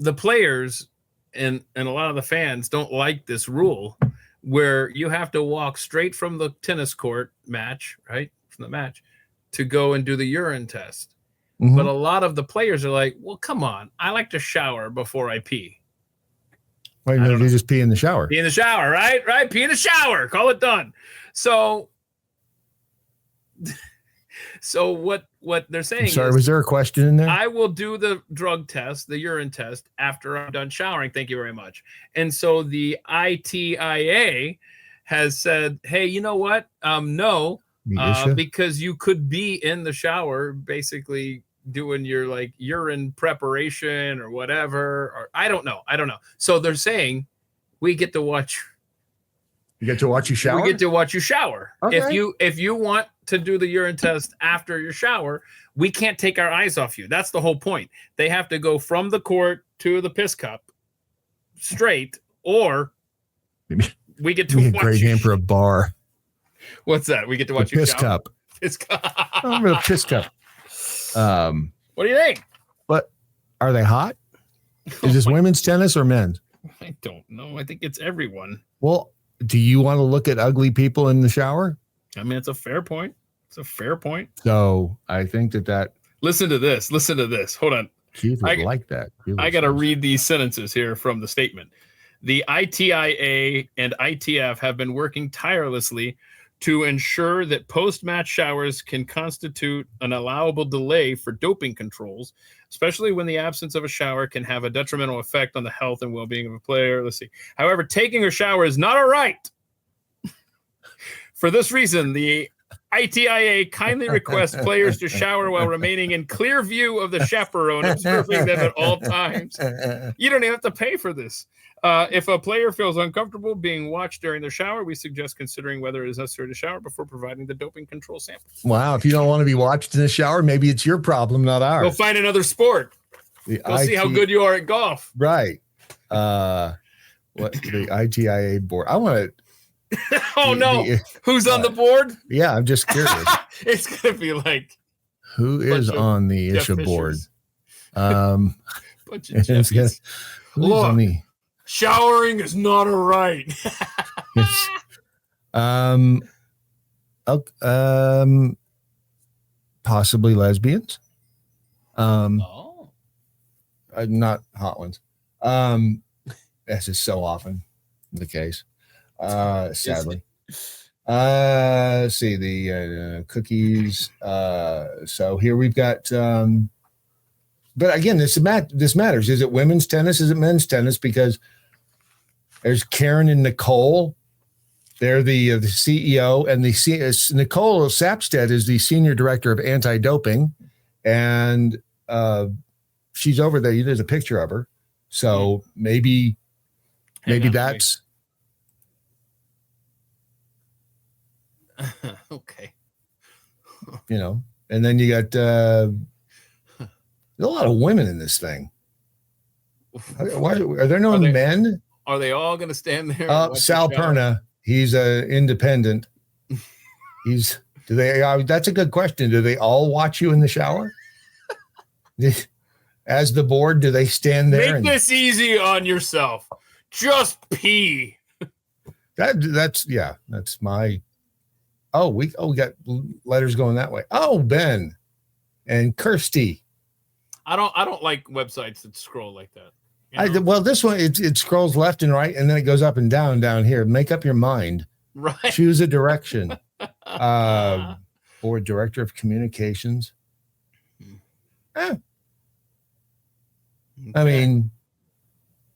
the players and a lot of the fans don't like this rule where you have to walk straight from the tennis court match, right? From the match to go and do the urine test. Mm-hmm. But a lot of the players are like, well, come on. I like to shower before I pee. Why don't you just pee in the shower? Pee in the shower, right? Right? Pee in the shower. Call it done. So So what they're saying Sorry, is, was there a question in there? I will do the drug test, the urine test, after I'm done showering. Thank you very much. And so the ITIA has said, hey, you know what? No, because you could be in the shower basically doing your like urine preparation or whatever, or I don't know. So they're saying we get to watch. You get to watch you shower? We get to watch you shower. Okay. If you want to do the urine test after your shower, we can't take our eyes off you. That's the whole point. They have to go from the court to the piss cup straight, or we get to watch. A great name for a bar. What's that? We get to watch the you piss shower? Cup. Piss cup. I remember the piss cup. What do you think? But are they hot? Is this women's tennis or men's? I don't know. I think it's everyone. Well, do you want to look at ugly people in the shower? I mean, it's a fair point. So I think that. Listen to this. Hold on. Keith would like that. I got to read these sentences here from the statement. The ITIA and ITF have been working tirelessly to ensure that post-match showers can constitute an allowable delay for doping controls, especially when the absence of a shower can have a detrimental effect on the health and well-being of a player. Let's see. However, taking a shower is not all right. For this reason, the ITIA kindly requests players to shower while remaining in clear view of the chaperone, observing them at all times. You don't even have to pay for this. If a player feels uncomfortable being watched during the shower, we suggest considering whether it is necessary to shower before providing the doping control sample. Wow. If you don't want to be watched in the shower, maybe it's your problem, not ours. Go find another sport. Go see how good you are at golf. Right. What the ITIA board? I want to. Oh, no. Who's on the board? Yeah, I'm just curious. It's going to be like. Who is on the ISHA board? Bunch of Jeffies. Look, showering is not all right. Possibly lesbians. Not hot ones. That's just so often the case. Sadly. See the cookies. So here we've got. But again, this matters. Is it women's tennis? Is it men's tennis? Because there's Karen and Nicole. They're the CEO, and Nicole Sapstead is the senior director of anti-doping, and she's over there. There's a picture of her, so maybe that's okay. And then you got there's a lot of women in this thing. Why are there no men? Are they all going to stand there? Sal Perna, he's independent. Do they? That's a good question. Do they all watch you in the shower? As the board, do they stand there? Make this easy on yourself. Just pee. That's my. We got letters going that way. Oh, Ben and Kirsty. I don't like websites that scroll like that. Well, this one it scrolls left and right, and then it goes up and down here. Make up your mind. Right. Choose a direction. Board director of communications. I mean,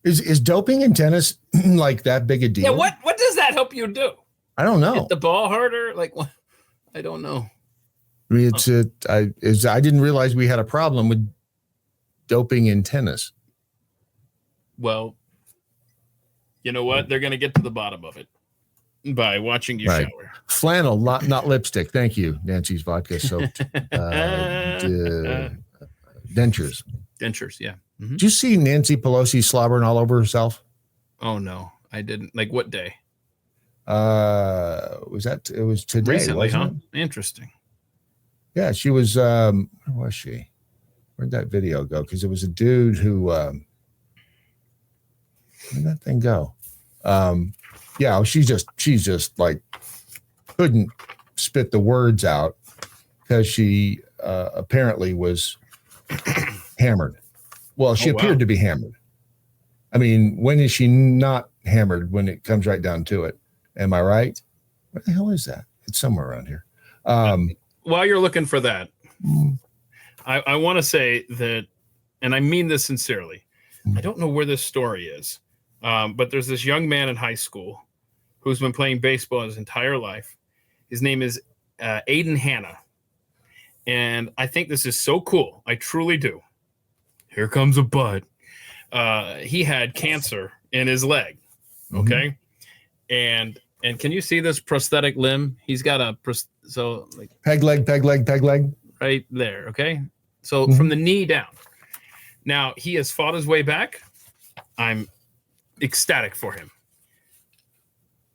is doping in tennis like that big a deal? Yeah. What does that help you do? I don't know. Hit the ball harder? Like what? I don't know. I mean, I didn't realize we had a problem with doping in tennis. Well, you know what? They're going to get to the bottom of it by watching you shower. Flannel, not lipstick. Thank you, Nancy's vodka soaked. Dentures. Dentures, yeah. Mm-hmm. Did you see Nancy Pelosi slobbering all over herself? Oh no, I didn't. Like what day? It was today. Recently, wasn't it? Interesting. Yeah, she was. Where was she? Where'd that video go? Because it was a dude who. Where'd that thing go? Yeah, she's just like couldn't spit the words out because she apparently was hammered. Well, she appeared to be hammered. I mean, when is she not hammered when it comes right down to it? Am I right? What the hell is that? It's somewhere around here. while you're looking for that, I want to say that, and I mean this sincerely. I don't know where this story is, but there's this young man in high school who's been playing baseball his entire life. His name is Aiden Hanna. And I think this is so cool. I truly do. Here comes a bud. He had cancer in his leg. Okay. And can you see this prosthetic limb? He's got a peg leg right there. Okay. So from the knee down. Now he has fought his way back. I'm ecstatic for him.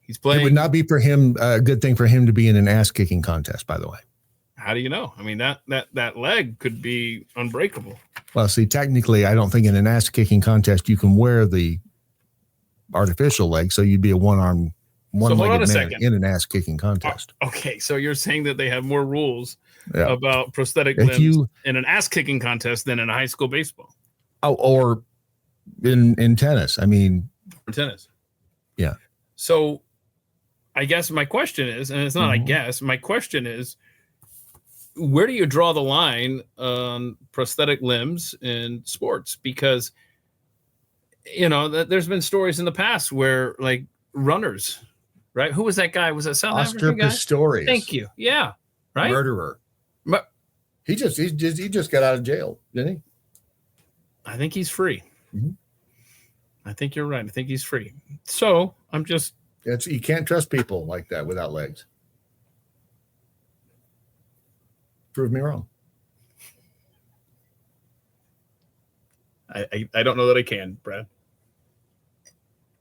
He's playing. It would not be for him a good thing for him to be in an ass kicking contest, by the way. How do you know? I mean, that leg could be unbreakable. Well, see, technically, I don't think in an ass kicking contest you can wear the artificial leg, so you'd be a one-legged man in an ass kicking contest. Okay, so you're saying that they have more rules about prosthetic limbs in an ass kicking contest than in a high school baseball. Oh, or in tennis. I mean, for tennis. Yeah. So I guess my question is, and it's not I guess, my question is, where do you draw the line on prosthetic limbs in sports? Because, you know, there's been stories in the past where, like, runners, right? Who was that guy? Was that South African guy? Pistorius. Thank you. Yeah. Right. Murderer. But he just got out of jail, didn't he? I think he's free. I think you're right. I think he's free. So I'm just. You can't trust people like that without legs. Prove me wrong. I don't know that I can, Brad.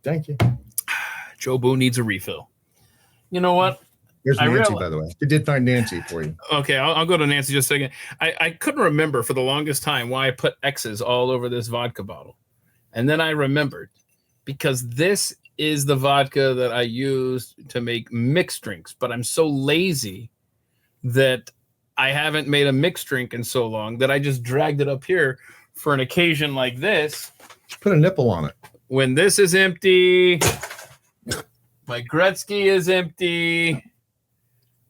Thank you. Joe Boo needs a refill. You know what? Here's Nancy, by the way. I did find Nancy for you. Okay, I'll go to Nancy just a second. I couldn't remember for the longest time why I put X's all over this vodka bottle. And then I remembered, because this is the vodka that I use to make mixed drinks, but I'm so lazy that I haven't made a mixed drink in so long that I just dragged it up here for an occasion like this. Put a nipple on it. When this is empty, my Gretzky is empty.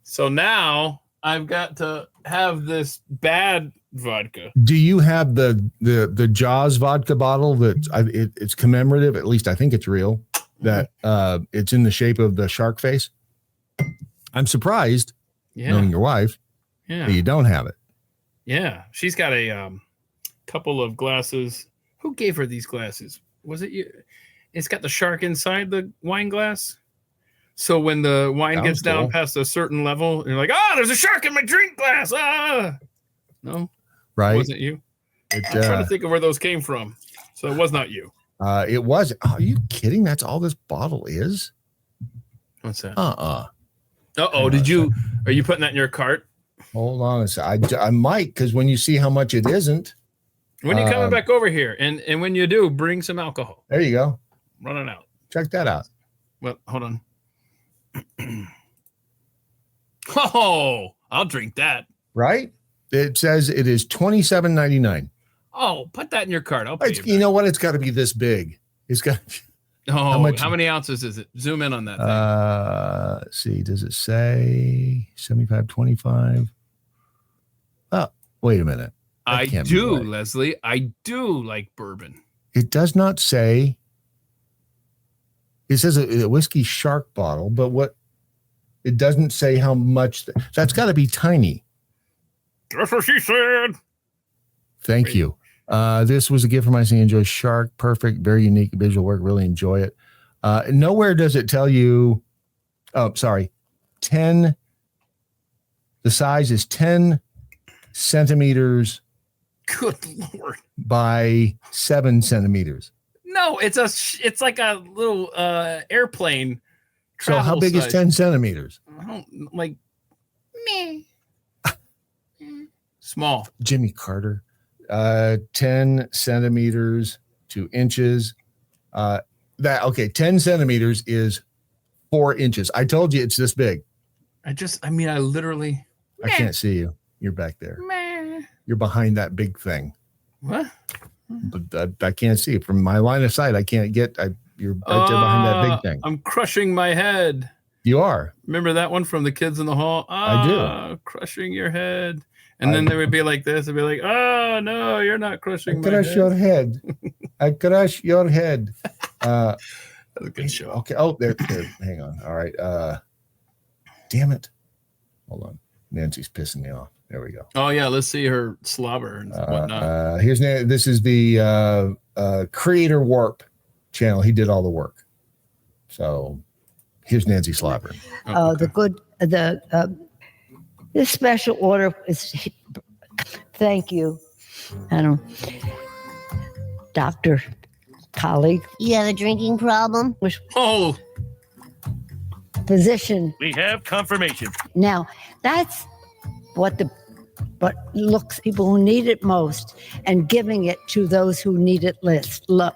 So now I've got to have this bad vodka. Do you have the Jaws vodka bottle that it's commemorative? At least I think it's real. That it's in the shape of the shark face. I'm surprised, knowing your wife, that you don't have it. Yeah, she's got a couple of glasses. Who gave her these glasses? Was it you? It's got the shark inside the wine glass. So when the wine gets down past a certain level, you're like, there's a shark in my drink glass. No, right? It wasn't you. I'm trying to think of where those came from. So it was not you. It was. Are you kidding? That's all this bottle is? What's that? Did you? Are you putting that in your cart? Hold on a second. I might, because when you see how much it isn't. When you're coming back over here, and when you do, bring some alcohol. There you go. Running out. Check that out. Well, hold on. I'll drink that. Right? It says it is $27.99. Oh, put that in your cart. I'll pay you know what? It's got to be this big. It's got. How many ounces is it? Zoom in on that thing. Let's see. Does it say 75, 25? Oh, wait a minute. I do, Leslie. I do like bourbon. It does not say. It says a whiskey shark bottle, but what? It doesn't say how much. That's got to be tiny. That's what she said. Thank you. This was a gift from I enjoy shark. Perfect. Very unique visual work. Really enjoy it. Nowhere does it tell you. Oh, sorry. 10. The size is 10 centimeters. Good Lord. By 7 centimeters. No, it's like a little airplane. So how big is 10 centimeters? Like me. Small. Jimmy Carter. 10 centimeters to inches. 10 centimeters is 4 inches. I told you it's this big. I literally. I can't see you. You're back there. You're behind that big thing. What? But I can't see it from my line of sight. I can't get. You're right there behind that big thing. I'm crushing my head. You are. Remember that one from the Kids in the Hall? I do. Crushing your head. And then they would be like this. They'd be like, oh, no, you're not crushing my crush head. your head. I crush your head. That's a good show. Okay. Oh, there. Hang on. All right. Damn it. Hold on. Nancy's pissing me off. There we go. Oh, yeah. Let's see her slobber and whatnot. This is the Creator Warp channel. He did all the work. So here's Nancy slobber. This special order is, thank you, doctor, colleague. You have a drinking problem? Oh, physician. We have confirmation. Now, that's what looks people who need it most and giving it to those who need it less. The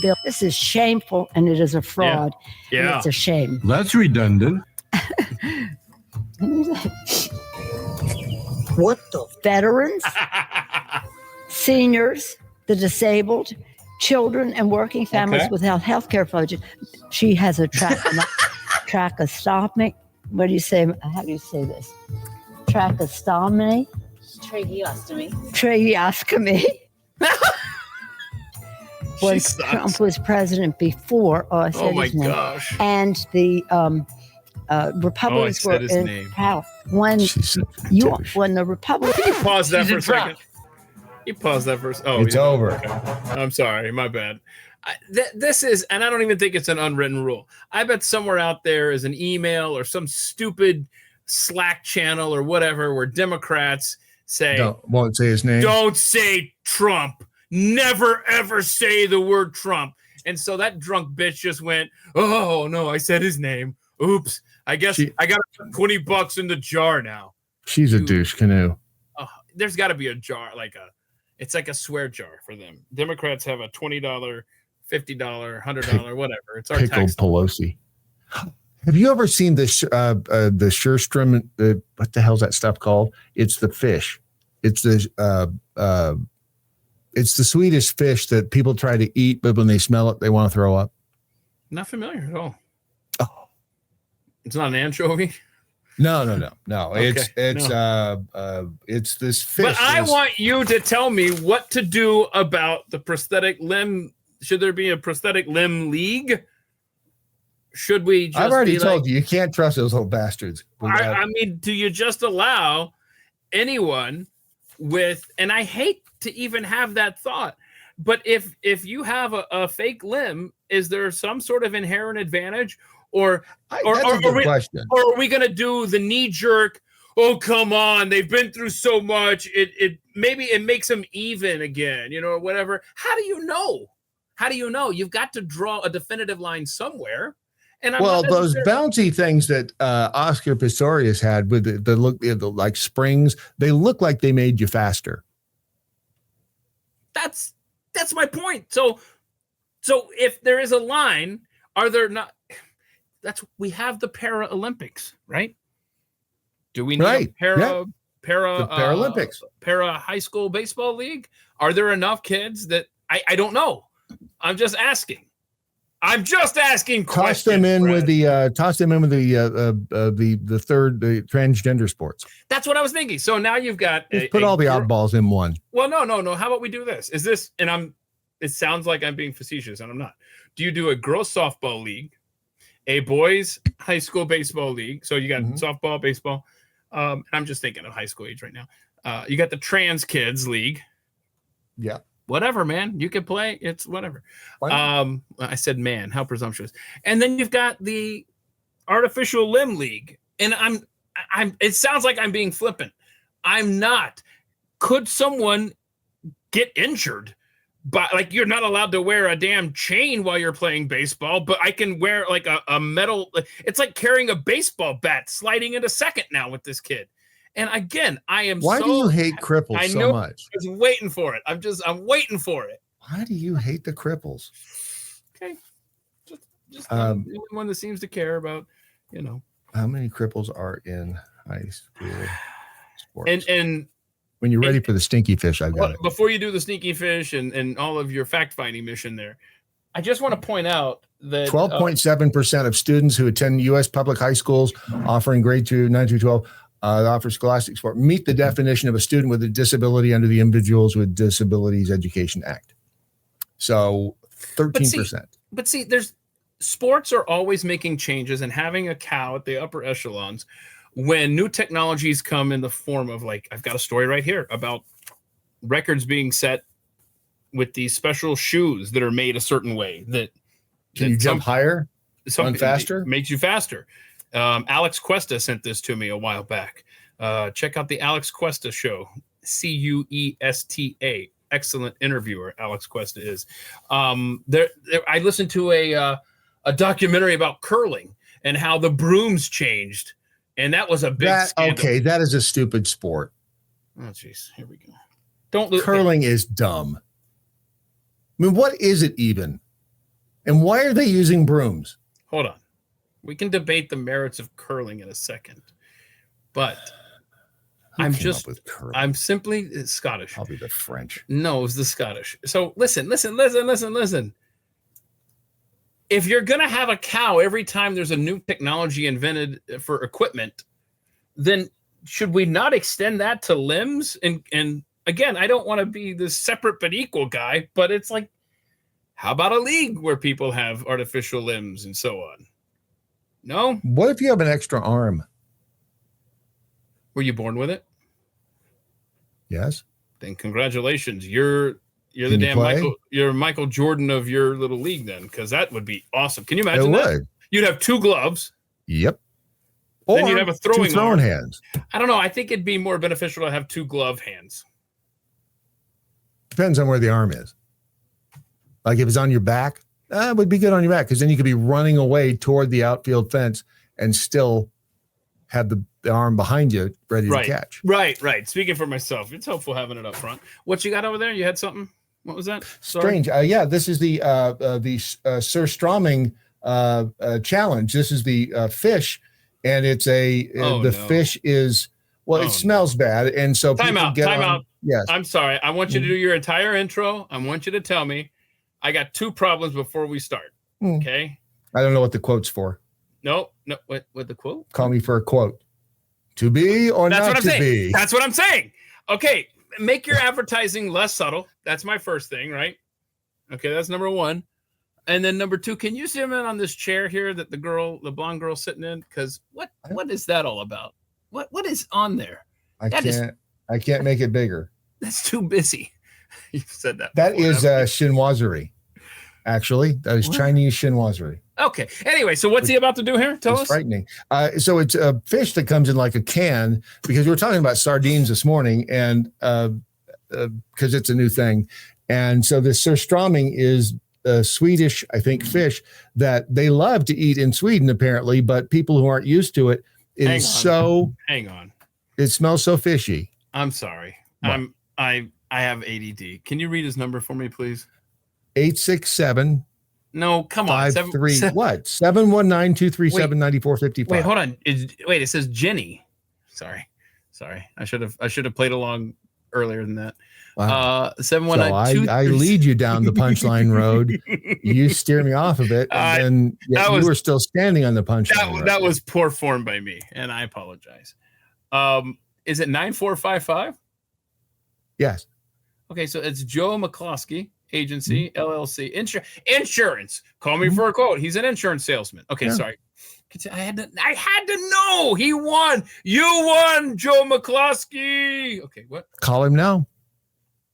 bill. This is shameful and it is a fraud. Yeah. And it's a shame. That's redundant. What the veterans, seniors, the disabled, children, and working families without health care budget. She has a tracheostomy. What do you say? How do you say this? Tracheostomy. Tracheostomy. When Trump was president before. Oh, I said his name. Gosh. And the Republicans were in power. When the Republicans. Can you pause that for a second? You pause that for a second. Oh, it's over. Okay. I'm sorry. My bad. This is, and I don't even think it's an unwritten rule. I bet somewhere out there is an email or some stupid Slack channel or whatever where Democrats say, won't say his name. Don't say Trump. Never, ever say the word Trump. And so that drunk bitch just went, oh, no, I said his name. Oops. I guess I got $20 in the jar now. She's a douche canoe. There's got to be a jar, it's like a swear jar for them. Democrats have a $20, $50, $100, whatever. It's our Pickled tax. Pelosi. Have you ever seen the SirStrömming? What the hell's that stuff called? It's the fish. It's the Swedish fish that people try to eat, but when they smell it, they want to throw up. Not familiar at all. Oh, it's not an anchovy. No. Okay. It's this fish. But I want you to tell me what to do about the prosthetic limb. Should there be a prosthetic limb league? Should we just I've already told you can't trust those little bastards. I mean, do you just allow anyone with, and I hate to even have that thought, but if you have a fake limb, is there some sort of inherent advantage? Or are we going to do the knee jerk? Oh, come on. They've been through so much. Maybe it makes them even again, or whatever. How do you know? You've got to draw a definitive line somewhere. And those bouncy things that Oscar Pistorius had with the look like springs, they look like they made you faster. That's my point. So if there is a line, are there not? We have the Paralympics, right? Do we need a Paralympics, para high school baseball league? Are there enough kids that I don't know? I'm just asking. Toss them in with the transgender sports. That's what I was thinking. So now you've got put all the oddballs in one. Well, no. How about we do this? Is this, and it sounds like I'm being facetious and I'm not. Do you do a girls softball league, a boys high school baseball league? So you got softball, baseball. I'm just thinking of high school age right now. You got the trans kids league. Yeah. Whatever, man. You can play. It's whatever. I said, man, how presumptuous. And then you've got the artificial limb league. And it sounds like I'm being flippant. I'm not. Could someone get injured? But you're not allowed to wear a damn chain while you're playing baseball, but I can wear a metal. It's like carrying a baseball bat sliding into second now with this kid. And again, Why do you hate cripples so much? I was waiting for it. I'm waiting for it. Why do you hate the cripples? Okay. Just the only one that seems to care about, How many cripples are in high school sports? And when you're ready for the stinky fish, I got it. Before you do the sneaky fish and all of your fact-finding mission there, I just want to point out that 12.7% of students who attend U.S. public high schools offering grade 2, 9 through 12, offer scholastic support meet the definition of a student with a disability under the Individuals with Disabilities Education Act. So 13%. But see, there's sports are always making changes, and having a cow at the upper echelons when new technologies come in the form of, like, I've got a story right here about records being set with these special shoes that are made a certain way that can you jump higher, run faster, makes you faster. Alex Cuesta sent this to me a while back. Check out the Alex Cuesta show, Cuesta. Excellent interviewer, Alex Cuesta is. I listened to a documentary about curling and how the brooms changed, and that was a big scandal. Okay, that is a stupid sport. Oh, jeez, here we go. Curling is dumb. I mean, what is it even? And why are they using brooms? Hold on. We can debate the merits of curling in a second, but I'm simply Scottish. Probably the French. No, it was the Scottish. So listen. If you're going to have a cow every time there's a new technology invented for equipment, then should we not extend that to limbs? And again, I don't want to be this separate but equal guy, but it's like, how about a league where people have artificial limbs and so on? No? What if you have an extra arm? Were you born with it? Yes. Then congratulations. You're the damn Michael Jordan of your little league then, because that would be awesome. Can you imagine that? You'd have 2 gloves. Yep. Then you'd have a throwing hands. I don't know. I think it'd be more beneficial to have 2 glove hands. Depends on where the arm is. Like if it's on your back, it would be good on your back, because then you could be running away toward the outfield fence and still have the arm behind you ready to catch. Right. Speaking for myself, it's helpful having it up front. What you got over there? You had something? What was that? Sorry. Strange. Yeah, this is the SirStrömming challenge. This is the fish, and it's fish is it smells bad, and so time out. Yes, I'm sorry. I want you to do your entire intro. I want you to tell me. I got 2 problems before we start. Okay. I don't know what the quote's for. No. What the quote? Call me for a quote. To be or not to be. That's what I'm saying. Okay. Make your advertising less subtle. That's my first thing, right? Okay. That's number 1. And then number 2, can you zoom in on this chair here that the blonde girl sitting in? Because what is that all about? What is on there? I can't make it bigger. That's too busy. You said that. That is chinoiserie. Actually, that is Chinese chinoiserie. Okay. Anyway, so what's he about to do here? Tell us. Frightening. So it's a fish that comes in like a can, because we were talking about sardines this morning, and because it's a new thing. And so this SirStrömming is a Swedish, I think, fish that they love to eat in Sweden, apparently, but people who aren't used to it, hang on. It smells so fishy. I'm sorry. What? I have ADD. Can you read his number for me, please? 867. No, come on. 719-237-9455. Wait, hold on. It says Jenny. Sorry. I should have played along earlier than that. Wow. 719. So I lead you down the punchline road. You steer me off of it, and then you were still standing on the punchline road. That was poor form by me, and I apologize. Is it 9455? Yes. Okay, so it's Joe McCloskey, Agency, LLC, insurance. Call me for a quote. He's an insurance salesman. Okay, sorry. I had to know. He won. You won, Joe McCloskey. Okay, what? Call him now.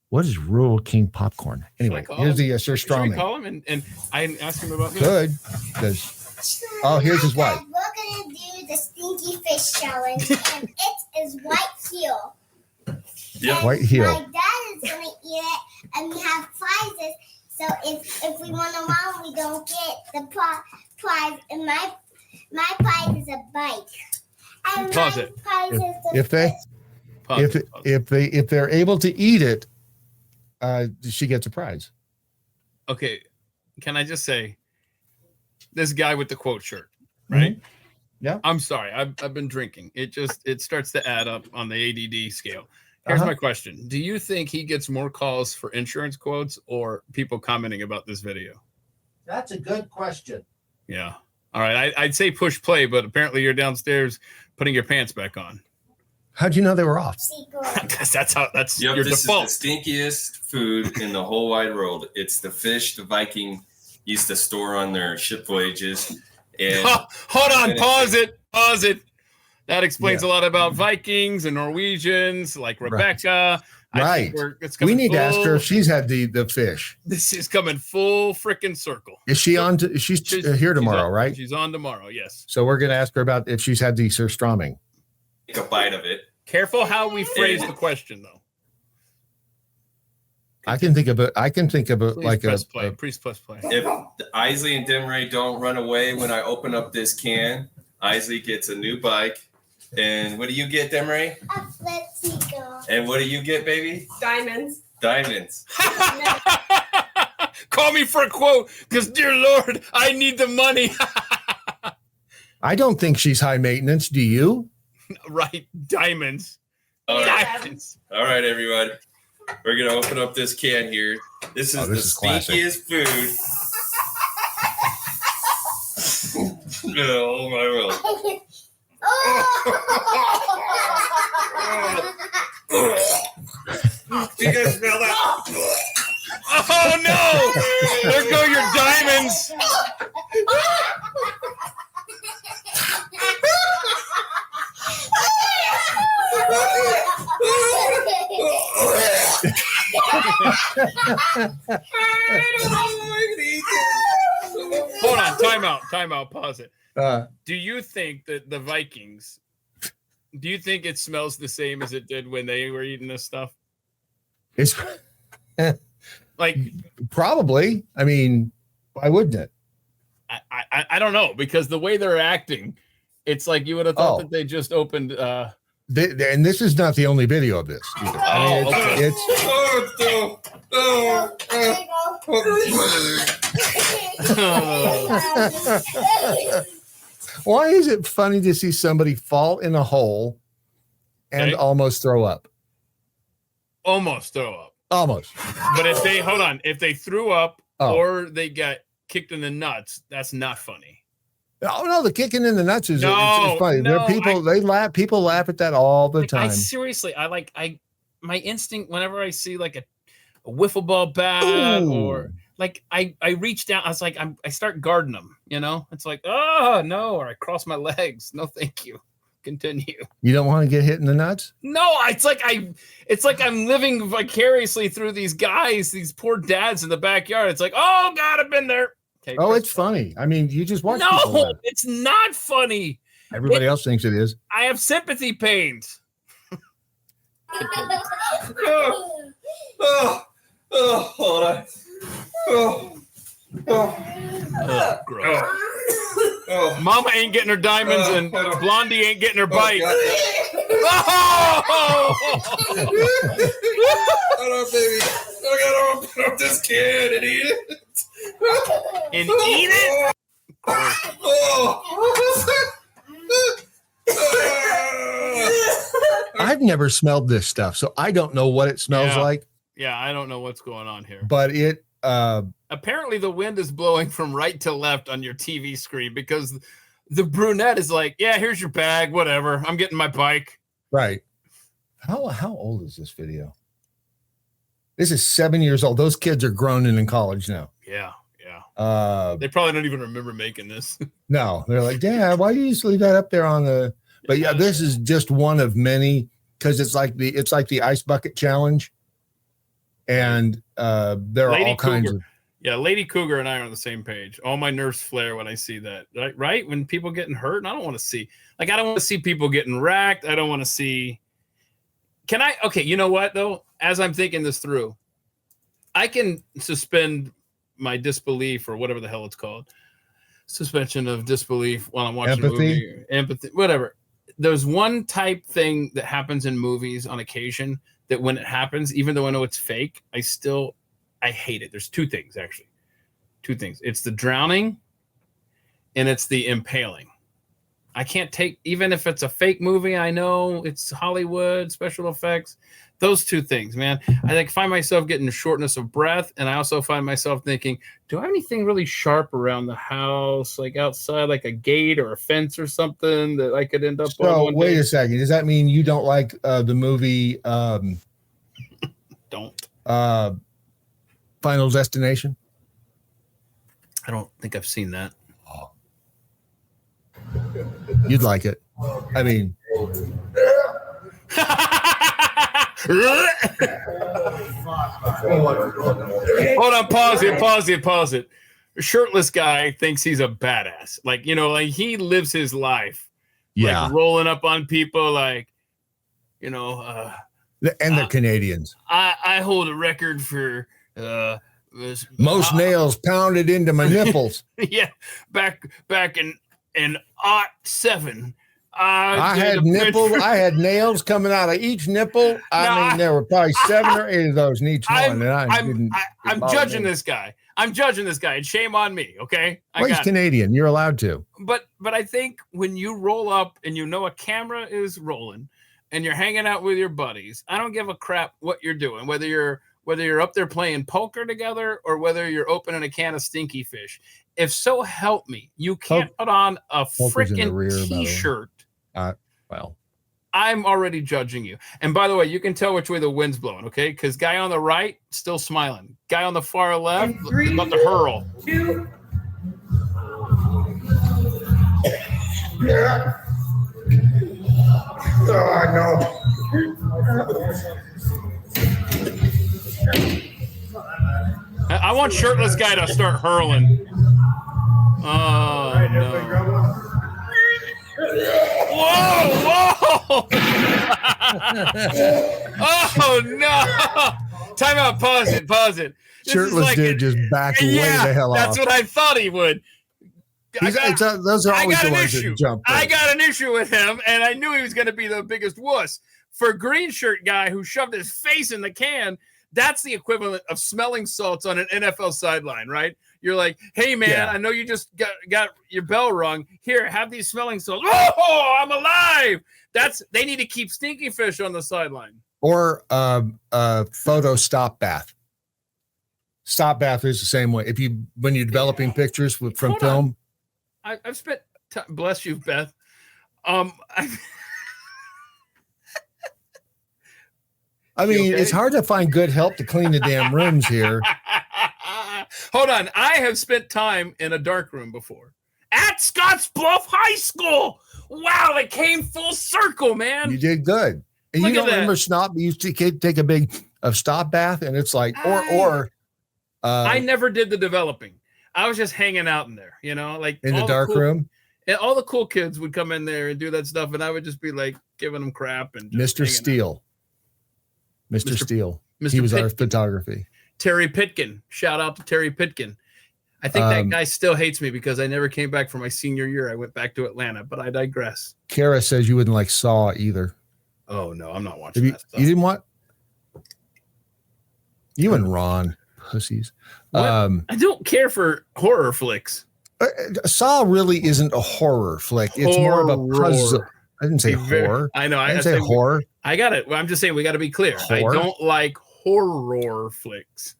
What is Rural King popcorn? Anyway, here's the SirStrömming. Should we call him and I ask him about this? Good. Here's his wife. We're going to do the Stinky Fish Challenge, and it is white heel. Yeah, white heel. My dad is going to eat it, and we have prizes. So if we want to win, we don't get the prize. And my prize is a bike. And Pause it. Prize is if they're able to eat it, she gets a prize. Okay, can I just say, this guy with the quote shirt, right? Mm-hmm. Yeah. I'm sorry, I've been drinking. It starts to add up on the ADD scale. Here's my question: do you think he gets more calls for insurance quotes or people commenting about this video? That's a good question. Yeah. All right. I'd say push play, but apparently you're downstairs putting your pants back on. How'd you know they were off? That's Yep, your this default. is the stinkiest food in the whole wide world. It's the fish the Viking used to store on their ship voyages. And hold on, pause it. That explains a lot about Vikings and Norwegians, like Rebecca. Right. We need to ask her if she's had the fish. This is coming full freaking circle. Is she on? She's here tomorrow, right? She's on tomorrow, yes. So we're going to ask her about if she's had the SirStrömming. Take a bite of it. Careful how we phrase the question, though. I can think of it. Please like press a play. Please press play. If Isley and Demray don't run away when I open up this can, Isley gets a new bike. And what do you get, Demray? A flip-seagull. And what do you get, baby? Diamonds. Diamonds. Call me for a quote, because dear Lord, I need the money. I don't think she's high maintenance. Do you? Right, diamonds. All right. Diamonds. All right, everyone. We're gonna open up this can here. This is the stinkiest food. Oh my world. You guys smell that? Oh no! There go your diamonds. Hold on, time out, pause it. Do you think that the Vikings, do you think it smells the same as it did when they were eating this stuff? It's like probably. I mean, why wouldn't it? I don't know, because the way they're acting, it's like you would have thought that they just opened. And this is not the only video of this. Either. Why is it funny to see somebody fall in a hole and almost throw up? Almost throw up. Almost. But if they threw up or they got kicked in the nuts, that's not funny. Oh no, the kicking in the nuts is it's funny. People laugh at that all the time. My instinct whenever I see like a wiffle ball bat or like I reach down, I was like I start guarding them, you know? It's like, oh no, or I cross my legs. No, thank you. Continue. You don't want to get hit in the nuts? No, it's like I'm living vicariously through these guys, these poor dads in the backyard. It's like, oh God, I've been there. Okay, it's funny. I mean, you just watch. No, it's not funny. Everybody else thinks it is. I have sympathy pains. Hold on. Gross. Mama ain't getting her diamonds and Blondie ain't getting her bike. Hold on, baby. I gotta open up this can and eat it. And eat it? I've never smelled this stuff, so I don't know what it smells like. Yeah, I don't know what's going on here. But it apparently the wind is blowing from right to left on your TV screen because the brunette is like, yeah, here's your bag, whatever. I'm getting my bike. Right. How old is this video? This is 7 years old. Those kids are grown and in college now. Yeah. They probably don't even remember making this. No, they're like, Dad, why do you just leave that up there on the? But yeah, this is just one of many because it's like the ice bucket challenge, and there are all kinds of. Yeah, Lady Cougar and I are on the same page. All my nerves flare when I see that. Right? When people getting hurt, and I don't want to see. Like, I don't want to see people getting racked. I don't want to see. Can I? Okay, you know what though? As I'm thinking this through, I can suspend my disbelief or whatever the hell it's called, suspension of disbelief while I'm watching a movie, empathy, whatever. There's one type thing that happens in movies on occasion that when it happens, even though I know it's fake, I hate it. There's two things, actually. Two things. It's the drowning and it's the impaling. I can't take, even if it's a fake movie, I know it's Hollywood, special effects, those two things, man. I like find myself getting shortness of breath. And I also find myself thinking, do I have anything really sharp around the house, like outside, like a gate or a fence or something that I could end up on? So wait a second. Does that mean you don't like the movie Final Destination? I don't think I've seen that. You'd like it. I mean, hold on, pause it. A shirtless guy thinks he's a badass. Like, you know, like he lives his life. Yeah. Like rolling up on people, like, you know, and the Canadians. I hold a record for most nails pounded into my nipples. Yeah, back in '07. I had nails coming out of each nipple. I mean, there were probably 7 or 8 of those in each one. I'm judging this guy. And shame on me. Okay. Well, he's Canadian. You're allowed to. But I think when you roll up and you know a camera is rolling and you're hanging out with your buddies, I don't give a crap what you're doing, whether you're up there playing poker together or whether you're opening a can of Stinky fish. If so help me, you can't put on a freaking t-shirt. Well, I'm already judging you. And by the way, you can tell which way the wind's blowing, okay? Because guy on the right, still smiling. Guy on the far left, about to hurl. 2. Oh, I know. I want shirtless guy to start hurling. Oh, no. Whoa! Oh, no! Time out. Pause it. This shirtless dude just backed way the hell off. That's what I thought he would. Those are always the ones that jump. I got an issue with him, and I knew he was going to be the biggest wuss. For a green shirt guy who shoved his face in the can, that's the equivalent of smelling salts on an NFL sideline, right? You're like, hey, man, I know you just got your bell rung. Here, have these smelling salts. Oh, I'm alive. They need to keep Stinky fish on the sideline. Or photo stop bath. Stop bath is the same way. When you're developing pictures from film. I've spent bless you, Beth. I mean, it's hard to find good help to clean the damn rooms here. Hold on. I have spent time in a dark room before at Scottsbluff High School. Wow, it came full circle, man. You did good. And you don't remember you used to take a big stop bath, and it's like, I never did the developing. I was just hanging out in there, you know, like in the dark room. And all the cool kids would come in there and do that stuff, and I would just be like giving them crap. And Mr. Steele. Mr. Steele. He was our photography. Terry Pitkin. Shout out to Terry Pitkin. I think that guy still hates me because I never came back for my senior year. I went back to Atlanta, but I digress. Kara says you wouldn't like Saw either. Oh, no, I'm not watching that stuff. You didn't want? You and Ron, pussies. I don't care for horror flicks. Saw really isn't a horror flick. It's more of a puzzle. I didn't say horror. I know. I didn't say horror. I got it. Well, I'm just saying we got to be clear. Horror? I don't like horror flicks.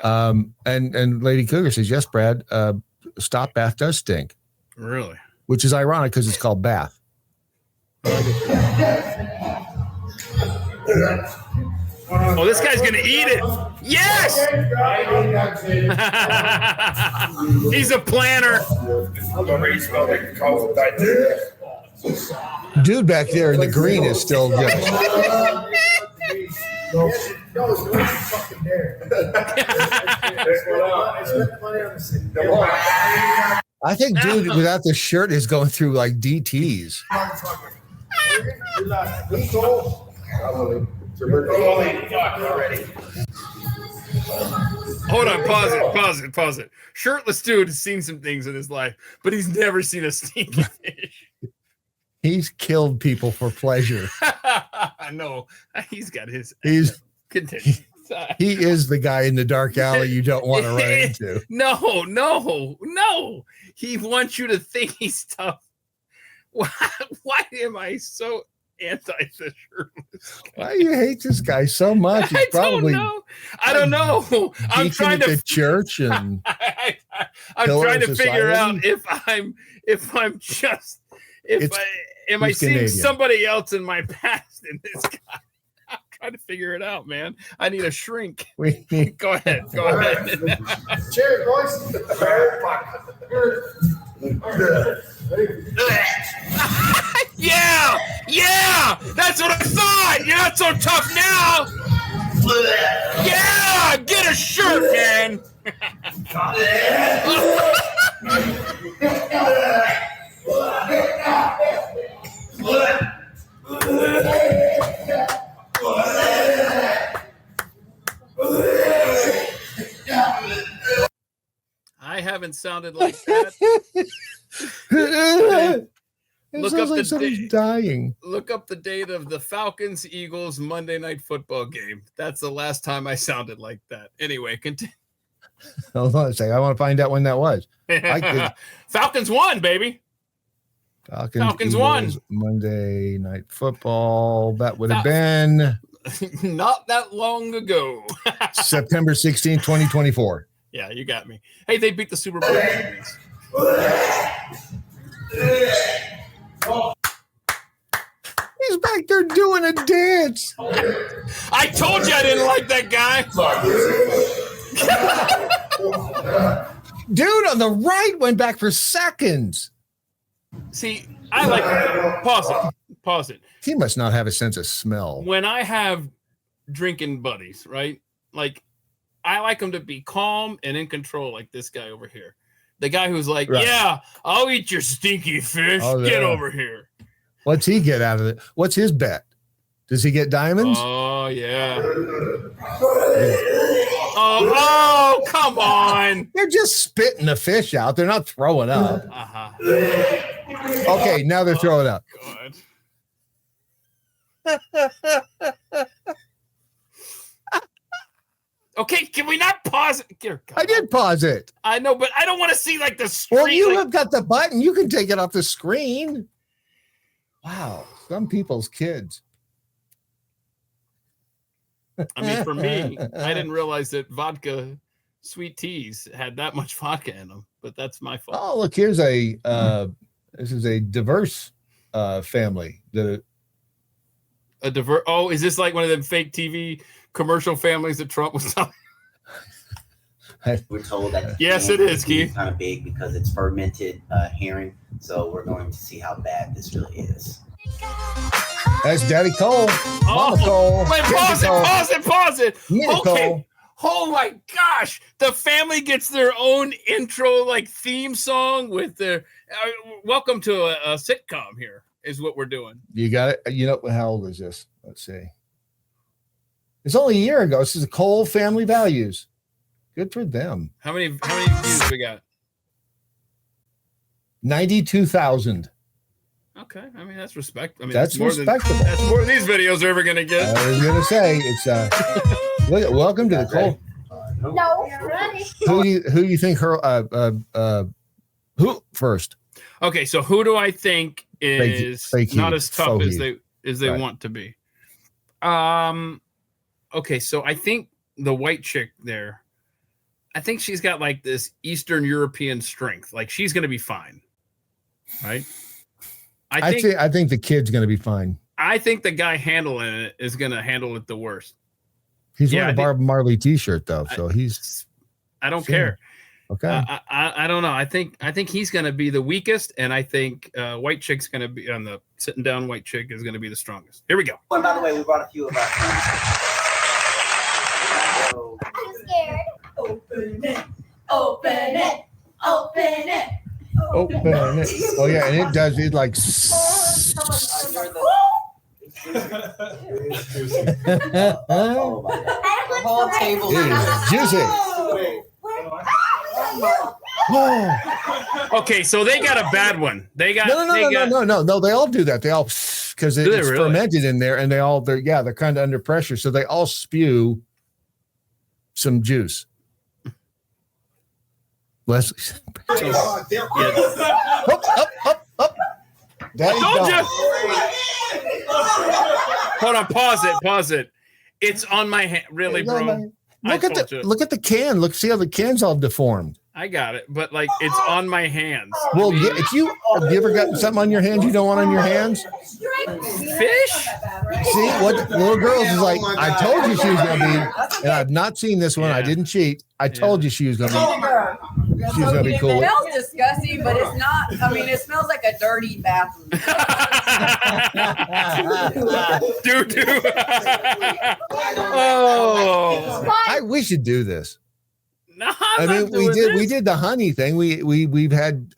And Lady Cougar says, yes, Brad, stop bath does stink. Really? Which is ironic because it's called bath. Oh, this guy's going to eat it. Yes! He's a planner. Dude back there in the green is still just. I think dude without the shirt is going through like DTs. Hold on, pause it. Shirtless dude has seen some things in his life, but he's never seen a stinky fish. He's killed people for pleasure. I know. He's got his. Continue. He is the guy in the dark alley you don't want to run into. No. He wants you to think he's tough. Why am I so anti the shirtless guy? Why do you hate this guy so much? He's probably I don't know. I'm trying to church and I'm trying to figure out if I'm just am I seeing Canadian. somebody else in my past in this guy? I'm trying to figure it out, man. I need a shrink. Go ahead. Cheers, boys. Yeah, that's what I thought. You're not so tough now. Yeah, get a shirt, man. I haven't sounded like that. Look up like somebody's dying. Look up the date of the Falcons-Eagles Monday Night Football game. That's the last time I sounded like that. Anyway, continue. Hold on a second. I want to find out when that was. Falcons won, baby. Falcons won. Monday Night Football. That would have been not that long ago. September 16th, 2024. Yeah, you got me. Hey, they beat the Super Bowl. He's back there doing a dance. I told you I didn't like that guy. Dude on the right went back for seconds. See, I like pause it. He must not have a sense of smell. When I have drinking buddies, right? Like, I like them to be calm and in control, like this guy over here. The guy who's like, right. Yeah, I'll eat your stinky fish. Get over here. What's he get out of it? What's his bet? Does he get diamonds? Oh, yeah. Oh, come on. They're just spitting the fish out. They're not throwing up. Uh-huh. Okay, now they're throwing up. God. Okay, can we not pause it? Dear God. I did pause it. I know, but I don't want to see like the screen. Well, you have got the button. You can take it off the screen. Wow, some people's kids. I mean, for me, I didn't realize that vodka sweet teas had that much vodka in them, but that's my fault. Oh, look, here's a this is a diverse family. Oh, is this like one of them fake TV commercial families that Trump was talking? We're told that yes, it is, Keith. Kind of big because it's fermented herring. So we're going to see how bad this really is. That's Daddy Cole. Mama Cole. Wait, pause it. Nina Okay. Cole. Oh my gosh. The family gets their own intro, like theme song with their welcome to a sitcom here is what we're doing. You got it. You know, how old is this? Let's see. It's only a year ago. This is the Cole Family Values. Good for them. How many views we got? 92,000. Okay, I mean that's respect. I mean that's respectable. That's more than these videos are ever gonna get. I was gonna say it's look, welcome to the Cole. No, ready. Who you think her who first? Okay, so who do I think is fake not you, as tough as you. they Right. want to be? Okay, so I think the white chick there, I think she's got like this Eastern European strength. Like she's gonna be fine, right? I think the kid's gonna be fine. I think the guy handling it is gonna handle it the worst. He's wearing a Barb Marley T-shirt though, so I don't care. Okay. I don't know. I think he's gonna be the weakest, and I think white chick's gonna be on the sitting down. White chick is gonna be the strongest. Here we go. And by the way, we brought a few of our friends. I'm scared. Open it. Open it. Open it. Open it. Oh yeah, and it does it like. Oh my God. The whole table. It is juicy. Oh. Okay, so they got a bad one. They got No. They all do that. They all because Do they it's really? fermented in there, and they're kind of under pressure, so they all spew some juice. Leslie. Yeah. Up. Daddy's Told gone. you. Hold on, pause it. It's on my hand. Really, No, bro? man. I Look at told you. look at the can. Look, see how the can's all deformed. I got it, but like it's on my hands. Well, if you have you ever gotten something on your hands you don't want on your hands? Fish? See what little girls is like. I told you she was gonna be, and I've not seen this one. I didn't cheat. I told you she was gonna be. She's gonna be cool. It smells disgusting, but it's not. I mean, it smells like a dirty bathroom. Doo-doo. Oh, we should do this. no, I mean, we did the honey thing. We've had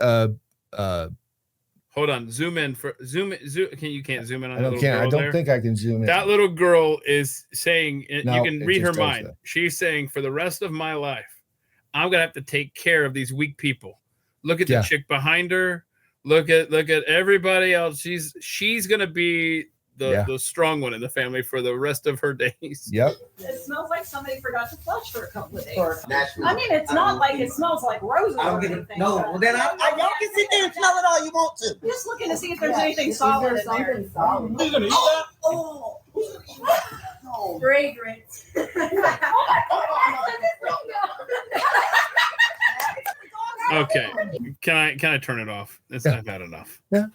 Hold on, zoom in. You can't zoom in on the little girl I don't there? think I can zoom in. That little girl is saying, No, you can it read her just does mind. that. She's saying, for the rest of my life, I'm gonna have to take care of these weak people. Look at the Yeah. chick behind her. Look at everybody else. She's gonna be the strong one in the family for the rest of her days. Yep. It smells like somebody forgot to flush for a couple of days. Naturally. I mean, it's not like it smells like roses I don't or get it. anything. No, but- well then y'all can sit there and smell it all you want to. Just looking to see if there's anything solid in there. You gonna eat that? Oh, fragrance. Okay, can I turn it off? I've had enough. Yeah.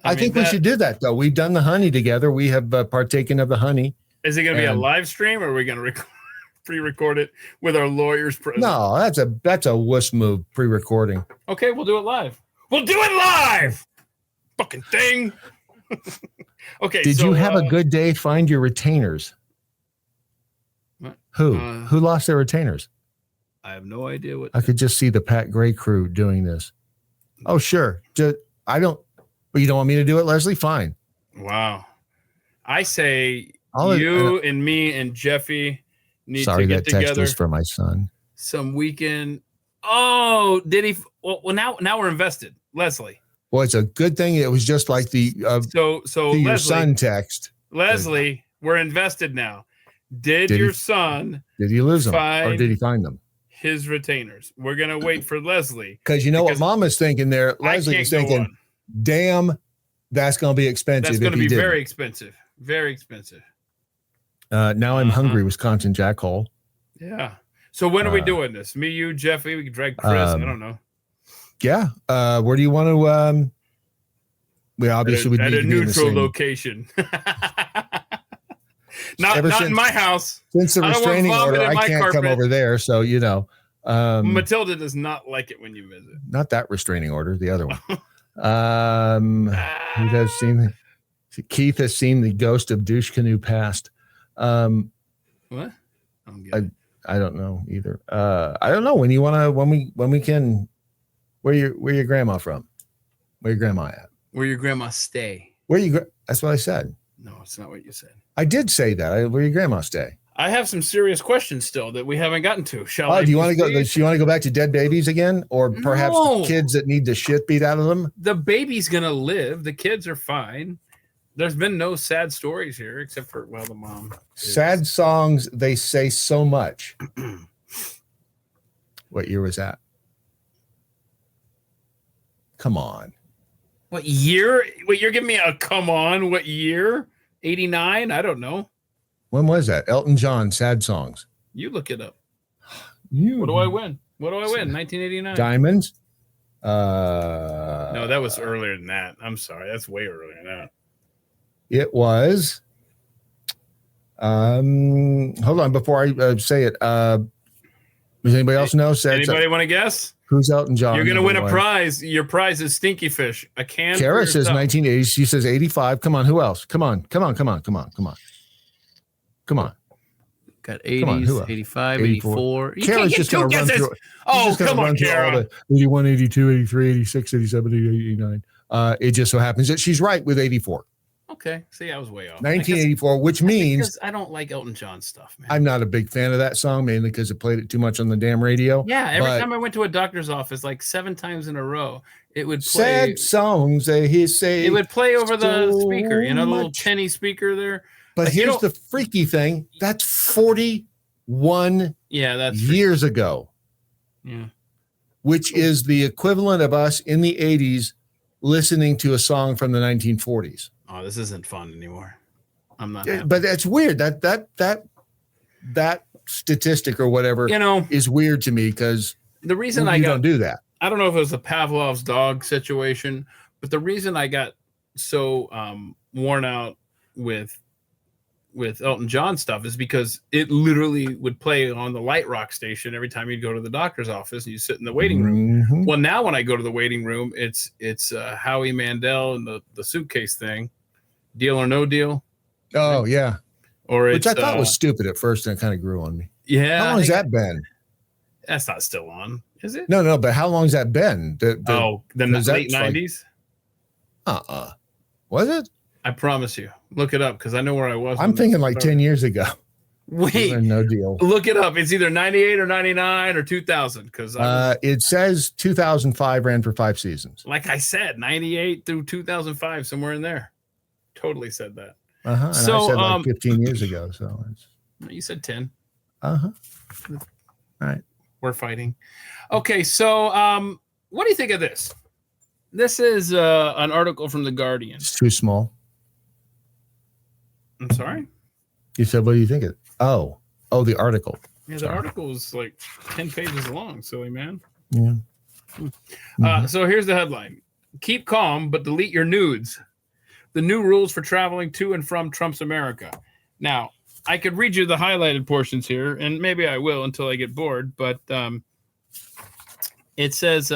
I think we should do that though. We've done the honey together. We have partaken of the honey. Is it going to be a And- live stream, or are we going to pre-record it with our lawyers present? No, that's a wuss move. Pre-recording. Okay, we'll do it live. We'll do it live. Fucking thing. Okay. Did you have a good day? Find your retainers. What? Who lost their retainers? I have no idea what. I could just see the Pat Gray crew doing this. Oh, sure. I don't. But you don't want me to do it, Leslie? Fine. Wow. I say I'll- you and me and Jeffy need Sorry, to get that text together was for my son. some weekend. Oh, did he? Well, now we're invested, Leslie. Well, it's a good thing. It was just like the So to your Leslie, son text. Leslie, we're invested now. Did Did your he- son Did he lose them or find did he find them? his retainers? We're gonna wait for Leslie. Because you know what Mama's thinking there. I Leslie can't is go thinking, on. damn, that's going to be expensive. That's going to if he be didn't." very expensive. Very expensive. Now I'm hungry, Wisconsin jackhole. Yeah. So when are we doing this? Me, you, Jeffy. We can drag Chris. I don't know. Yeah. Where do you want to? We obviously would at need a to be in the neutral same- location. not Ever in since- my house. Since the I don't want restraining vomit order, in I my can't come carpet. over there. So Matilda does not like it when you visit. not that restraining order. The other one. Who has seen? Keith has seen the ghost of douche canoe past. What? I don't know either. I don't know when you want to when we can. Where your grandma from? Where your grandma at? Where your grandma stay? That's what I said. No, it's not what you said. I did say that. Where your grandma stay? I have some serious questions still that we haven't gotten to. Shall I? Oh, do you want to go? proceed? Do you want to go back to dead babies again, or perhaps No. kids that need the shit beat out of them? The baby's gonna live. The kids are fine. There's been no sad stories here, except for the mom. Sad songs. They say so much. What year was that? Come on. What year? Wait, you're giving me a come on? What year? 89? I don't know. When was that? Elton John. Sad songs. You look it up. You. What do I win? 1989. Diamonds. No, that was earlier than that. I'm sorry. That's way earlier than that. It was. Hold on before I say it. Does anybody else know? Anybody want to guess? Who's Elton John? You're gonna win a number one? prize. Your prize is Stinky Fish. A can. for Kara says yourself. 1980. She says 85. Come on. Who else? Come on. Come on. Got Come on, 80s, who else? 85, 84. You Kara's can't just get going two to run guesses. through. Oh, come on, Kara. 81, 82, 83, 86, 87, 88, 89. It just so happens that she's right with 84. Okay. See, I was way off. 1984, which means Because I don't like Elton John stuff, man. I'm not a big fan of that song, mainly because it played it too much on the damn radio. Yeah, every But time I went to a doctor's office, like 7 times in a row, it would play. sad songs, they say. It would play over the so speaker, the little much. penny speaker there. But Like, you here's don't- the freaky thing. That's 41 Yeah, that's years ago, yeah. which is the equivalent of us in the 80s listening to a song from the 1940s. Oh, this isn't fun anymore. I'm not. But that's weird. That statistic or whatever, is weird to me because the reason you don't do that. I don't know if it was a Pavlov's dog situation, but the reason I got so worn out with Elton John stuff is because it literally would play on the Light Rock station every time you'd go to the doctor's office and you sit in the waiting room. Mm-hmm. Well, now when I go to the waiting room, it's Howie Mandel and the suitcase thing, Deal or No Deal. Oh yeah, which I thought was stupid at first, and it kind of grew on me. Yeah, how long has that been? That's not still on, is it? No, but how long has that been? The late 90s. Was it? I promise you. Look it up because I know where I was. I'm thinking like 10 years ago. Wait, No Deal. Look it up. It's either 98 or 99 or 2000 because it says 2005 ran for 5 seasons. Like I said, 98 through 2005, somewhere in there. Totally said that. And so, I said like 15 years ago. So you said 10. All right. We're fighting. Okay, so what do you think of this? This is an article from The Guardian. It's too small. I'm sorry? You said, what do you think of it? Oh, the article. Yeah, the article is like 10 pages long, silly man. Yeah. So here's the headline. Keep calm, but delete your nudes. The new rules for traveling to and from Trump's America. Now, I could read you the highlighted portions here, and maybe I will until I get bored, but it says,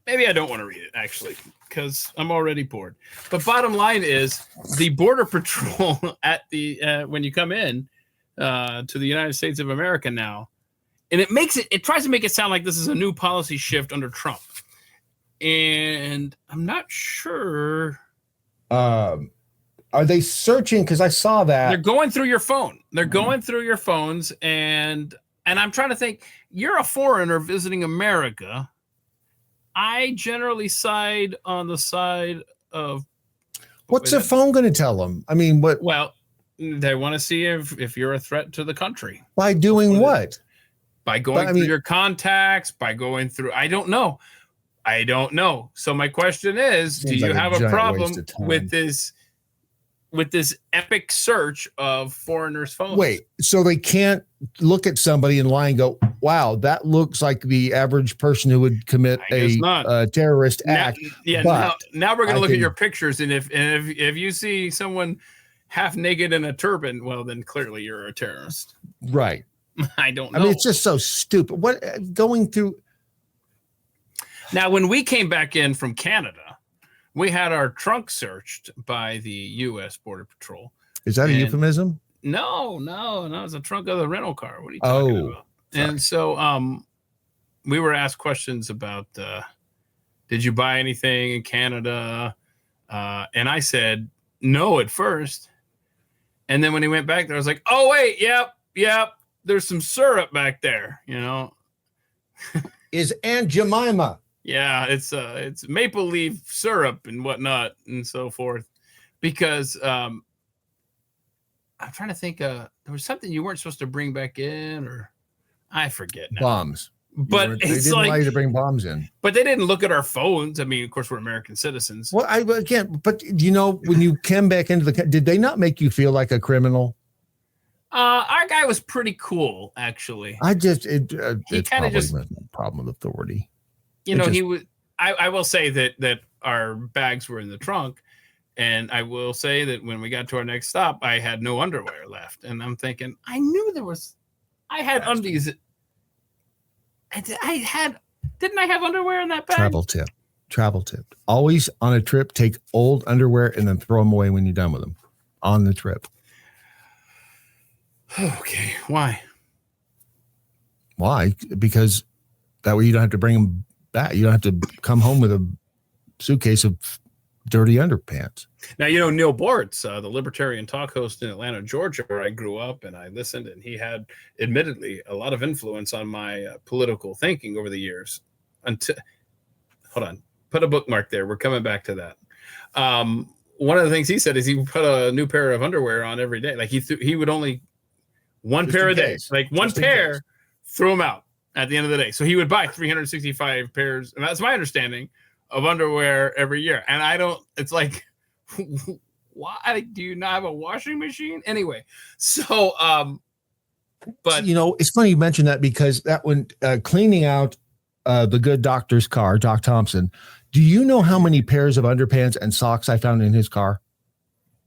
maybe I don't want to read it, actually, because I'm already bored. But bottom line is the Border Patrol at the when you come in to the United States of America now, and it tries to make it sound like this is a new policy shift under Trump. And I'm not sure. Are they searching? Because I saw that they're going through your phone. They're going through your phones, and I'm trying to think. You're a foreigner visiting America. I generally side on the side of. What's their phone going to tell them? I mean, what? Well, they want to see if you're a threat to the country. By doing what? By going through your contacts. By going through. I don't know. So my question is, do you have a problem with this epic search of foreigners' phones? Wait, so they can't look at somebody in line and go, wow, that looks like the average person who would commit a terrorist act. Now we're going to look at your pictures, and if you see someone half naked in a turban, well, then clearly you're a terrorist. Right. I don't know. I mean, it's just so stupid. What going through... Now, when we came back in from Canada, we had our trunk searched by the U.S. Border Patrol. Is that a euphemism? No. It's a trunk of the rental car. What are you talking about? Sorry. And so we were asked questions about, did you buy anything in Canada? And I said no at first. And then when he went back there, I was like, oh, wait, yep. There's some syrup back there, Is Aunt Jemima. Yeah, it's maple leaf syrup and whatnot and so forth. Because I'm trying to think, there was something you weren't supposed to bring back in, or I forget now. Bombs. But they didn't allow you to bring bombs in. But they didn't look at our phones. I mean, of course, we're American citizens. Well, but when you came back into did they not make you feel like a criminal? Our guy was pretty cool, actually. It's probably a problem with authority. He was. I will say that our bags were in the trunk, and I will say that when we got to our next stop, I had no underwear left, and I'm thinking, I knew there was. I had undies. Didn't I have underwear in that bag? Travel tip. Always on a trip, take old underwear and then throw them away when you're done with them on the trip. Okay. Why? Because that way you don't have to bring them back. You don't have to come home with a suitcase of dirty underpants. Now, Neil Bortz, the libertarian talk host in Atlanta, Georgia, where I grew up and I listened, and he had admittedly a lot of influence on my political thinking over the years. Hold on, put a bookmark there. We're coming back to that. One of the things he said is he would put a new pair of underwear on every day. Like he would only one pair a day, like one pair, throw them out. at the end of the day. So he would buy 365 pairs, and that's my understanding, of underwear every year. And I don't, it's like, why do you not have a washing machine? Anyway, so, but you know, it's funny you mentioned that because that when cleaning out the good doctor's car, Doc Thompson, do you know how many pairs of underpants and socks I found in his car?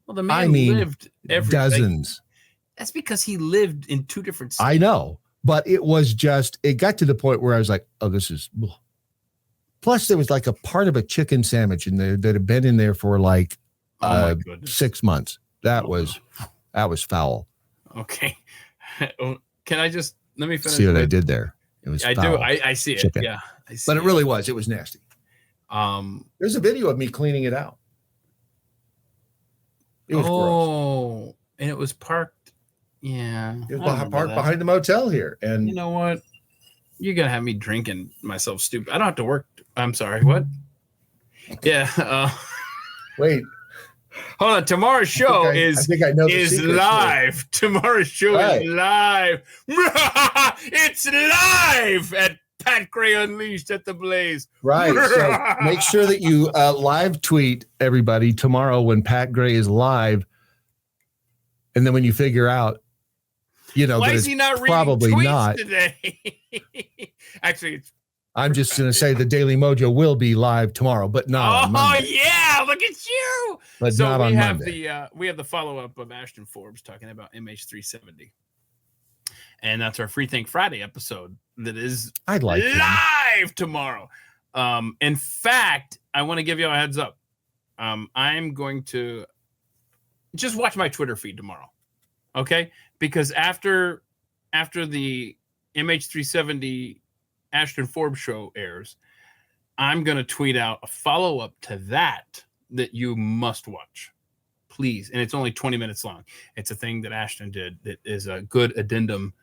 Well, the man lived every dozens. That's because he lived in 2 different states. I know, but it got to the point where I was like, oh, this is. Plus, there was like a part of a chicken sandwich in there that had been in there for like 6 months. That was foul. Okay. Can I just let me finish? See what I did there? It was. I foul. do. I see it. Chicken. Yeah, I see but it really was. It was nasty. There's a video of me cleaning it out. It was gross. And it was parked. Yeah, it was parked behind the motel here. And you know what? You're gonna have me drinking myself stupid. I don't have to work. I'm sorry. What? Yeah. Wait. Hold on. Tomorrow's show is live. Tomorrow's show is live. It's live at Pat Gray Unleashed at the Blaze. Right. So make sure that you live tweet everybody tomorrow when Pat Gray is live. And then when you figure out, you know, why that is he not probably reading tweets not today? Actually, I'm just going to say the Daily Mojo will be live tomorrow, but not on Monday. Yeah, look at you. But so not we on have Monday. we have the follow-up of Ashton Forbes talking about MH370. And that's our Free Think Friday episode that is live tomorrow. In fact, I want to give you a heads up. I'm going to just watch my Twitter feed tomorrow. Okay? Because after the MH370 Ashton Forbes show airs, I'm going to tweet out a follow-up to that you must watch. Please. And it's only 20 minutes long. It's a thing that Ashton did that is a good addendum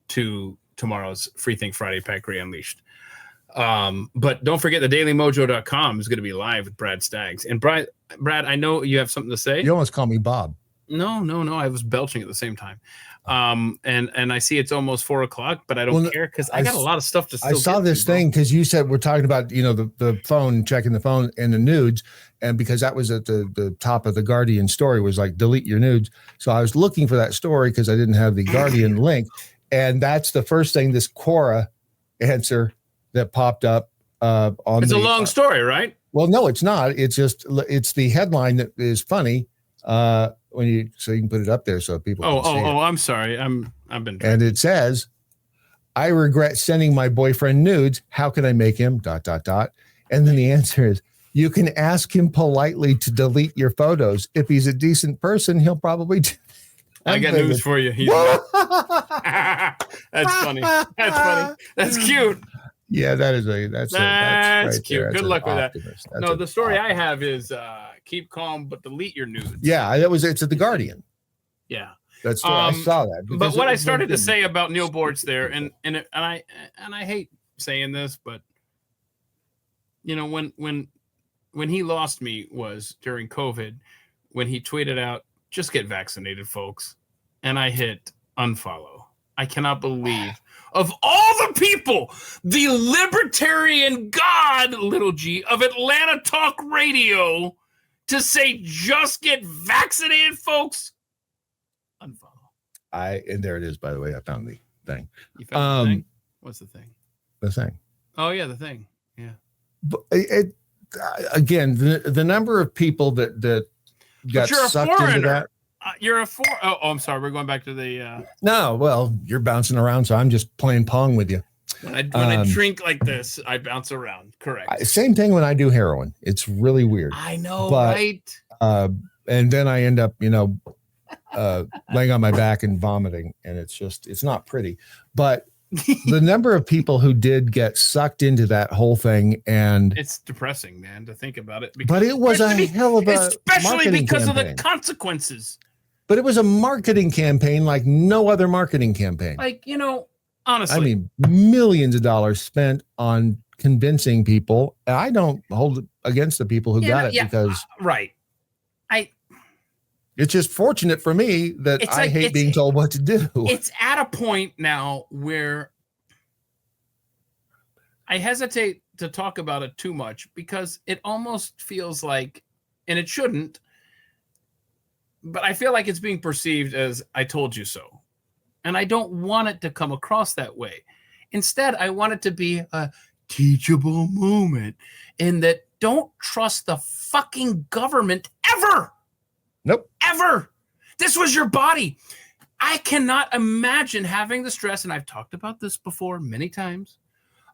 to tomorrow's Free Think Friday Pat Gray Unleashed. But don't forget the dailymojo.com is going to be live with Brad Staggs. And Brad, I know you have something to say. You almost call me Bob. No. I was belching at the same time. And I see it's almost 4:00, but I don't care because I got a lot of stuff to still I saw this thing because you said we're talking about, you know, the phone, checking the phone and the nudes. And because that was at the top of the Guardian story was like, delete your nudes. So I was looking for that story because I didn't have the Guardian link. And that's the first thing, this Quora answer that popped up on it's a long story, right? Well, no, it's not. It's just, it's the headline that is funny. So you can put it up there so people can see it. I'm sorry. I've been and it says, I regret sending my boyfriend nudes. How can I make him ... And then the answer is, you can ask him politely to delete your photos. If he's a decent person, he'll probably I got news for you. That's funny. That's funny. That's cute. Yeah, that's right cute. There. Good luck with that. No, the story optimist. I have is keep calm but delete your nudes. Yeah, it's at the Guardian. Yeah, that's I saw that. But what I started to say about Neil Bortz there, and I hate saying this, but you know, when he lost me was during COVID, when he tweeted out, "Just get vaccinated, folks," and I hit unfollow. I cannot believe. Of all the people, the libertarian god, little g, of Atlanta Talk Radio, to say just get vaccinated, folks. Unfollow. And there it is, by the way. I found the thing. You found the thing? What's the thing? The thing. Oh, yeah, the thing. Yeah. But again, the number of people that got sucked into that. You're a I'm sorry. We're going back to the. No, well, you're bouncing around, so I'm just playing pong with you. When I drink like this, I bounce around. Correct. Same thing when I do heroin. It's really weird. I know, but, right? And then I end up, laying on my back and vomiting, and it's not pretty. But the number of people who did get sucked into that whole thing, and it's depressing, man, to think about it. But it was a hell of a especially because campaign. of the consequences. But it was a marketing campaign like no other marketing campaign. Like, honestly. I mean, millions of dollars spent on convincing people. And I don't hold it against the people who got it because. Right. It's just fortunate for me that I hate being told what to do. It's at a point now where I hesitate to talk about it too much because it almost feels like, and it shouldn't, but I feel like it's being perceived as I told you so. And I don't want it to come across that way. Instead, I want it to be a teachable moment in that don't trust the fucking government ever. Nope. Ever. This was your body. I cannot imagine having the stress, and I've talked about this before many times,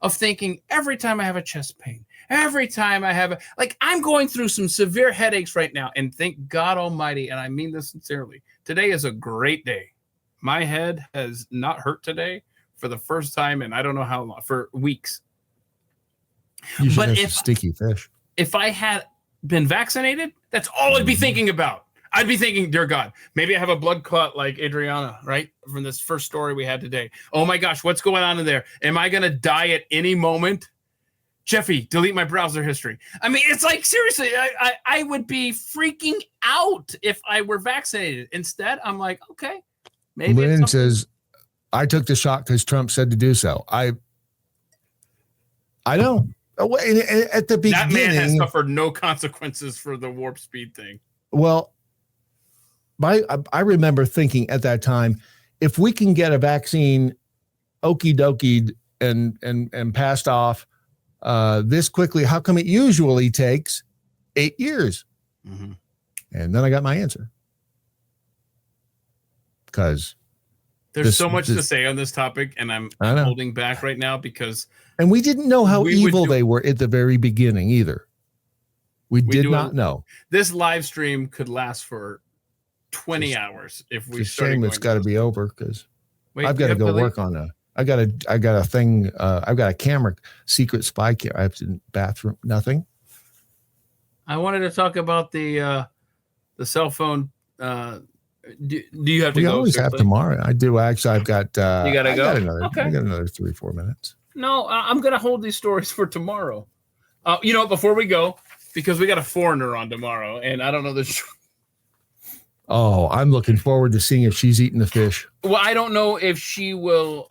of thinking every time I have a chest pain, every time I have I'm going through some severe headaches right now, and thank God Almighty, and I mean this sincerely, today is a great day. My head has not hurt today for the first time in I don't know how long, for weeks. You should have some stinky fish. If I had been vaccinated, that's all I'd be thinking about. I'd be thinking, dear God, maybe I have a blood clot like Adriana, right? From this first story we had today. Oh my gosh, what's going on in there? Am I going to die at any moment? Jeffy, delete my browser history. I mean, it's like, seriously, I would be freaking out if I were vaccinated. Instead, I'm like, okay, maybe. Lynn says, I took the shot because Trump said to do so. I know. At the beginning, that man has suffered no consequences for the warp speed thing. Well, I remember thinking at that time, if we can get a vaccine okie dokied and passed off this quickly, how come it usually takes 8 years? Mm-hmm. And then I got my answer. Because there's so much to say on this topic, and I'm holding back right now because. And we didn't know how evil they were at the very beginning either. We did not know. This live stream could last for 20 hours if we started. Shame it's got to be over because I've got to go work on a. I got a thing. I've got a camera, secret spy camera. I have to bathroom. Nothing. I wanted to talk about the cell phone. Do you have to go? We always have tomorrow. I do. Actually, I've got. You got to go. I got another 3-4 minutes. No, I'm going to hold these stories for tomorrow. Before we go, because we got a foreigner on tomorrow, and I don't know this. Oh, I'm looking forward to seeing if she's eating the fish. Well, I don't know if she will,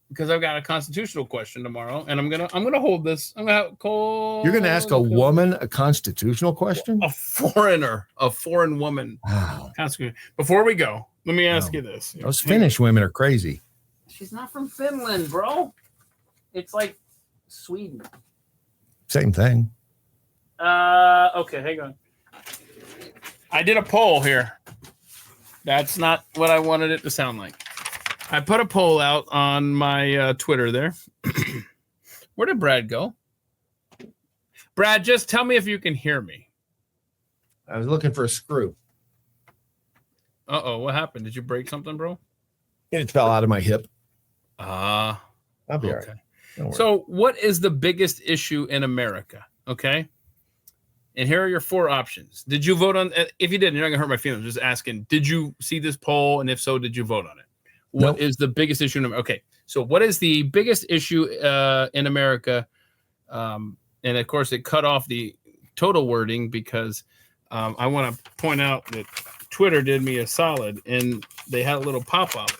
because I've got a constitutional question tomorrow, and I'm gonna hold this. You're gonna ask a woman a constitutional question? A foreign woman. Wow. Before we go, let me ask you this. Those Finnish women are crazy. She's not from Finland, bro. It's like Sweden. Same thing. Okay, hang on. I did a poll here. That's not what I wanted it to sound like. I put a poll out on my Twitter there. Where did Brad go? Brad, just tell me if you can hear me. I was looking for a screw. Uh-oh, what happened? Did you break something, bro? It fell out of my hip. I'll be all right. So what is the biggest issue in America? Okay. And here are your 4 options. Did you vote on, if you didn't, you're not gonna hurt my feelings. Just asking, did you see this poll? And if so, did you vote on it? What is the biggest issue in America? Okay. So what is the biggest issue in America? And of course it cut off the total wording because I want to point out that Twitter did me a solid and they had a little pop-up.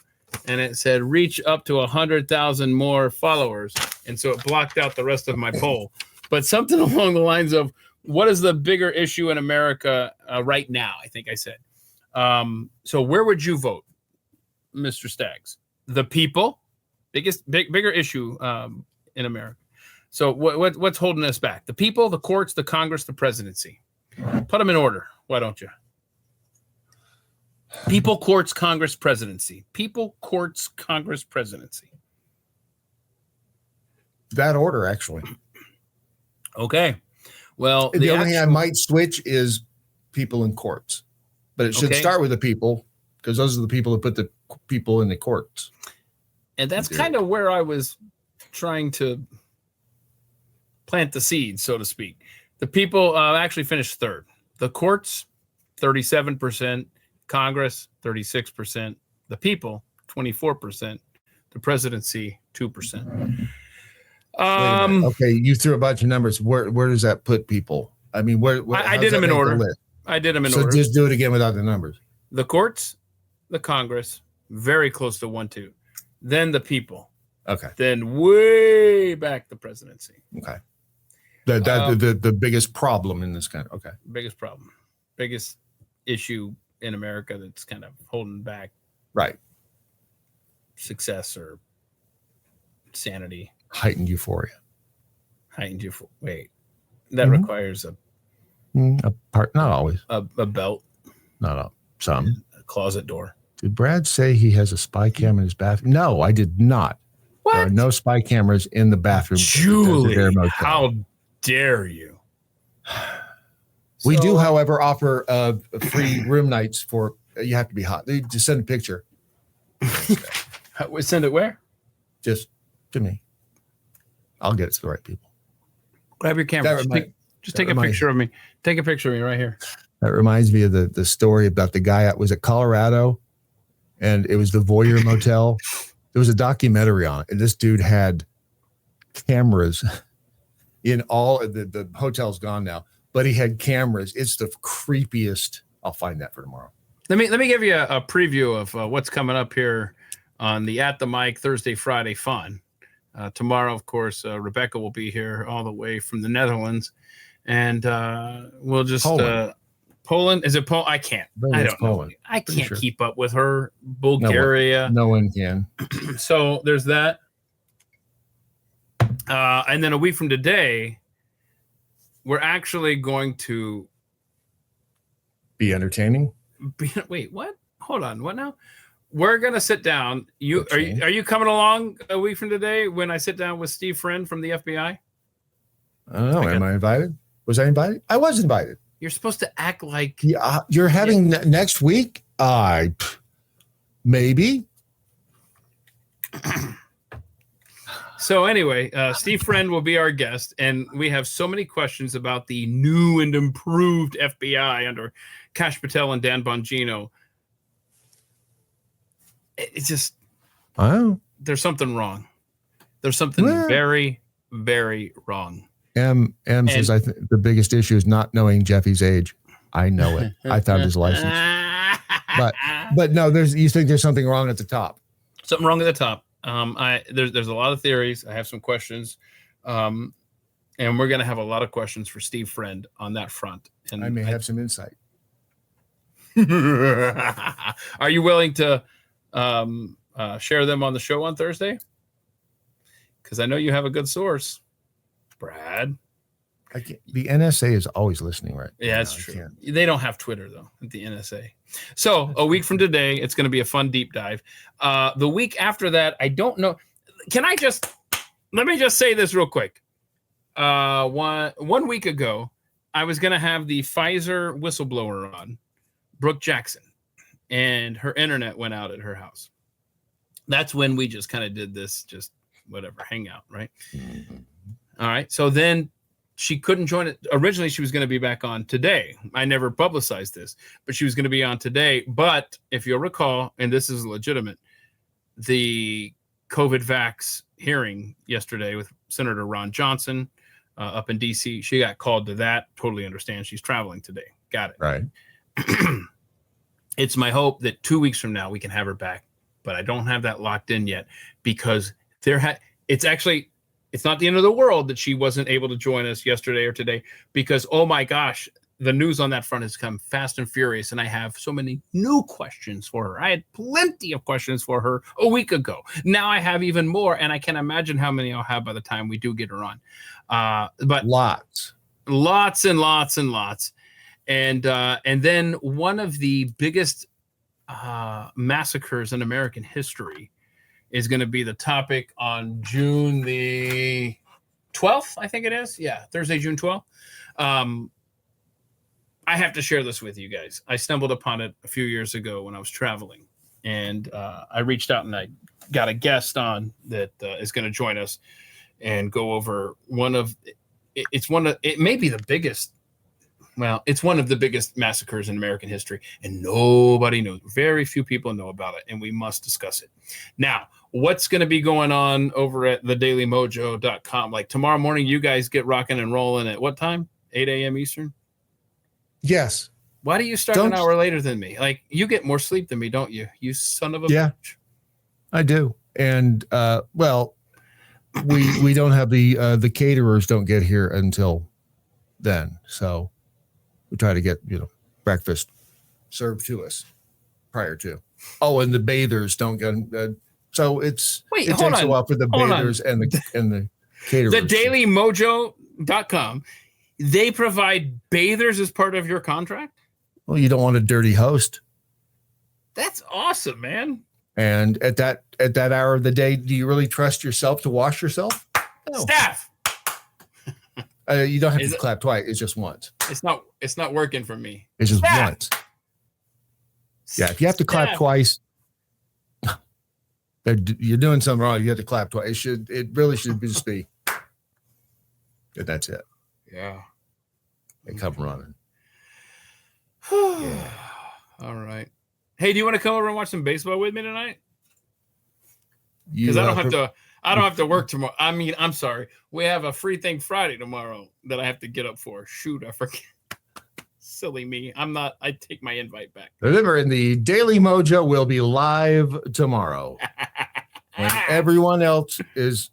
And it said, reach up to 100,000 more followers. And so it blocked out the rest of my poll. But something along the lines of, what is the bigger issue in America right now? I think I said. So where would you vote, Mr. Staggs? The people, bigger issue in America. So what's holding us back? The people, the courts, the Congress, the presidency. Put them in order. Why don't you? People, courts, Congress, presidency. People, courts, Congress, presidency. That order, actually. Okay. Well, the only thing I might switch is people in courts, but it should start with the people because those are the people that put the people in the courts. And that's kind of where I was trying to plant the seed, so to speak. The people actually finished third. The courts, 37%. Congress, 36%. The people, 24%. The presidency, 2%. Okay, you threw a bunch of numbers. Where does that put people? I mean, where I did them in order. I did them in order. So just do it again without the numbers. The courts, the Congress, very close to 1-2. Then the people, Okay. Then way back the presidency. Okay. The biggest problem in this kind. Okay. Biggest problem, biggest issue in America that's kind of holding back Right. success or sanity. Heightened euphoria. Wait, that requires a part. Not always. a belt, Not some. a closet door. Did Brad say he has a spy cam in his bathroom? No, I did not. What? There are no spy cameras in the bathroom. Julie, how dare you? We do, however, offer free room nights for. You have to be hot. They just send a picture. We send it where? Just to me. I'll get it to the right people. Grab your camera. Just take a picture of me. Take a picture of me right here. That reminds me of the story about the guy that was at Colorado, and it was the Voyeur Motel. There was a documentary on it, and this dude had cameras in all the hotel's gone now, but he had cameras. It's the creepiest. I'll find that for tomorrow. Let me give you a preview of what's coming up here on the At the Mic Thursday, Friday fun. Tomorrow, of course, Rebecca will be here all the way from the Netherlands, and we'll just Poland. Is it Poland? I can't. I don't know. I can't keep up with her. Bulgaria. No one can. So there's that. And then a week from today, we're actually going to be entertaining. Wait, what? Hold on. What now? We're gonna sit down. Are you coming along a week from today when I sit down with Steve Friend from the FBI? I don't know. Am I invited? Was I invited? I was invited. You're supposed to act like you're having next week. Maybe. So anyway, Steve Friend will be our guest, and we have so many questions about the new and improved FBI under Kash Patel and Dan Bongino. It's just, there's something wrong. There's something very, very wrong. M says, I think the biggest issue is not knowing Jeffy's age. I know it. I found his license. But no, you think there's something wrong at the top. Something wrong at the top. There's a lot of theories. I have some questions. And we're going to have a lot of questions for Steve Friend on that front. And I may have some insight. Are you willing to share them on the show on Thursday? Because I know you have a good source, Brad. The NSA is always listening, right? Yeah, that's true. They don't have Twitter though at the NSA. So a week from today, it's going to be a fun deep dive. The week after that, I don't know. Let me just say this real quick. One week ago, I was going to have the Pfizer whistleblower on, Brooke Jackson, and her internet went out at her house. That's when we just kind of did this, just whatever, hangout, right? Mm-hmm. All right. So then she couldn't join it. Originally, she was going to be back on today. I never publicized this, but she was going to be on today. But if you'll recall, and this is legitimate, the COVID vax hearing yesterday with Senator Ron Johnson up in D.C., she got called to that. Totally understand. She's traveling today. Got it. Right. It's my hope that 2 weeks from now we can have her back, but I don't have that locked in yet because it's not the end of the world that she wasn't able to join us yesterday or today because, oh my gosh, the news on that front has come fast and furious, and I have so many new questions for her. I had plenty of questions for her a week ago. Now I have even more, and I can imagine how many I'll have by the time we do get her on. But lots and lots and lots. And then one of the biggest massacres in American history is going to be the topic on June the 12th, I think it is. Yeah, Thursday, June 12th. I have to share this with you guys. I stumbled upon it a few years ago when I was traveling, and I reached out and I got a guest on that is going to join us and go over it may be the biggest. Well, it's one of the biggest massacres in American history, and nobody knows. Very few people know about it, and we must discuss it. Now, what's going to be going on over at thedailymojo.com? Like tomorrow morning, you guys get rocking and rolling at what time? 8 a.m. Eastern? Yes. Why do you start an hour later than me? Like, you get more sleep than me, don't you? You son of a bitch. I do. And well, we don't have the caterers don't get here until then, so we try to get breakfast served to us prior to. Oh, and the bathers don't get. So it takes a while for the bathers and the caterers. The DailyMojo.com, they provide bathers as part of your contract. Well, you don't want a dirty host. That's awesome, man. And at that hour of the day, do you really trust yourself to wash yourself? No. Staff. You don't have to clap twice. It's just once. It's not working for me. It's just Staff. once. Yeah, if you have to clap twice, you're doing something wrong. You have to clap twice. It really should just be. That's it. Yeah. They come running. Yeah. All right. Hey, do you want to come over and watch some baseball with me tonight? Because I don't have to work tomorrow. I mean, I'm sorry. We have a free thing Friday tomorrow that I have to get up for. Shoot, I forget. Silly me. I take my invite back. Remember, in the Daily Mojo will be live tomorrow. When everyone else is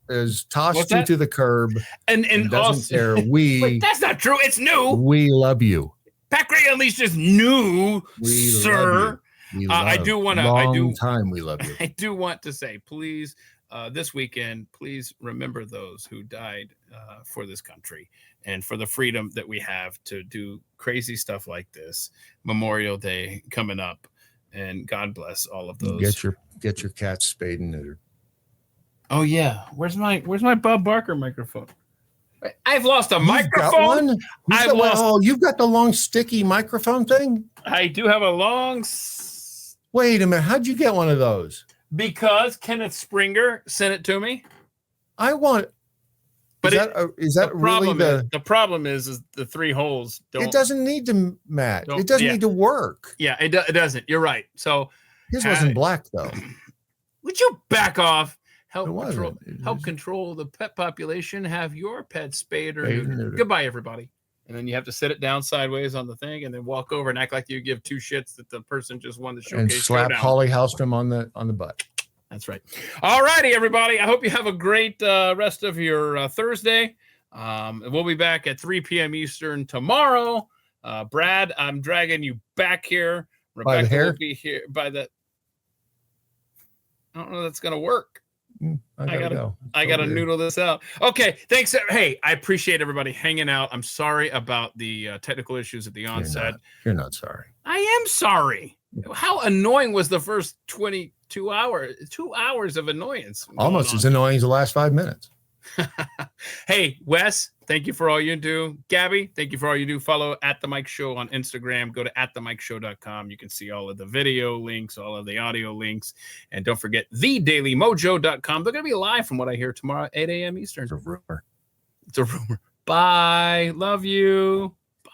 tossed you to the curb and doesn't also, care. Wait, that's not true. It's new. We love you. Pat Gray Unleashed is new, sir. I do want to. We love you. I do want to say, please, this weekend, please remember those who died for this country and for the freedom that we have to do crazy stuff like this. Memorial Day coming up, and God bless all of those. Get your cats spayed and neutered. Oh yeah, where's my Bob Barker microphone? I've lost a microphone. You've got the long sticky microphone thing. I do have a long. Wait a minute. How'd you get one of those? Because Kenneth Springer sent it to me. I want. But is that really the problem is the three holes? It doesn't need to match. It doesn't need to work. Yeah, it doesn't. You're right. So his wasn't black though. Would you back off? Help control the pet population. Have your pet spayed or neutered. Goodbye, everybody. And then you have to sit it down sideways on the thing, and then walk over and act like you give two shits that the person just won the showcase. And slap Holly Hallstrom on the butt. That's right. All righty, everybody. I hope you have a great rest of your Thursday. We'll be back at 3 p.m. Eastern tomorrow. Brad, I'm dragging you back here. Rebecca will be here by the. I don't know if that's going to work. I gotta noodle this out. Okay, thanks. Hey, I appreciate everybody hanging out. I'm sorry about the technical issues at the onset. You're not sorry. I am sorry. How annoying was the first 22 hours? 2 hours of annoyance. Almost as annoying as the last 5 minutes. Hey, Wes, thank you for all you do. Gabby, thank you for all you do. Follow at the Mike Show on Instagram. Go to atthemikeshow.com. You can see all of the video links, all of the audio links, and don't forget thedailymojo.com. They're going to be live from what I hear tomorrow at 8 a.m. Eastern. It's a rumor. It's a rumor. Bye. Love you. Bye.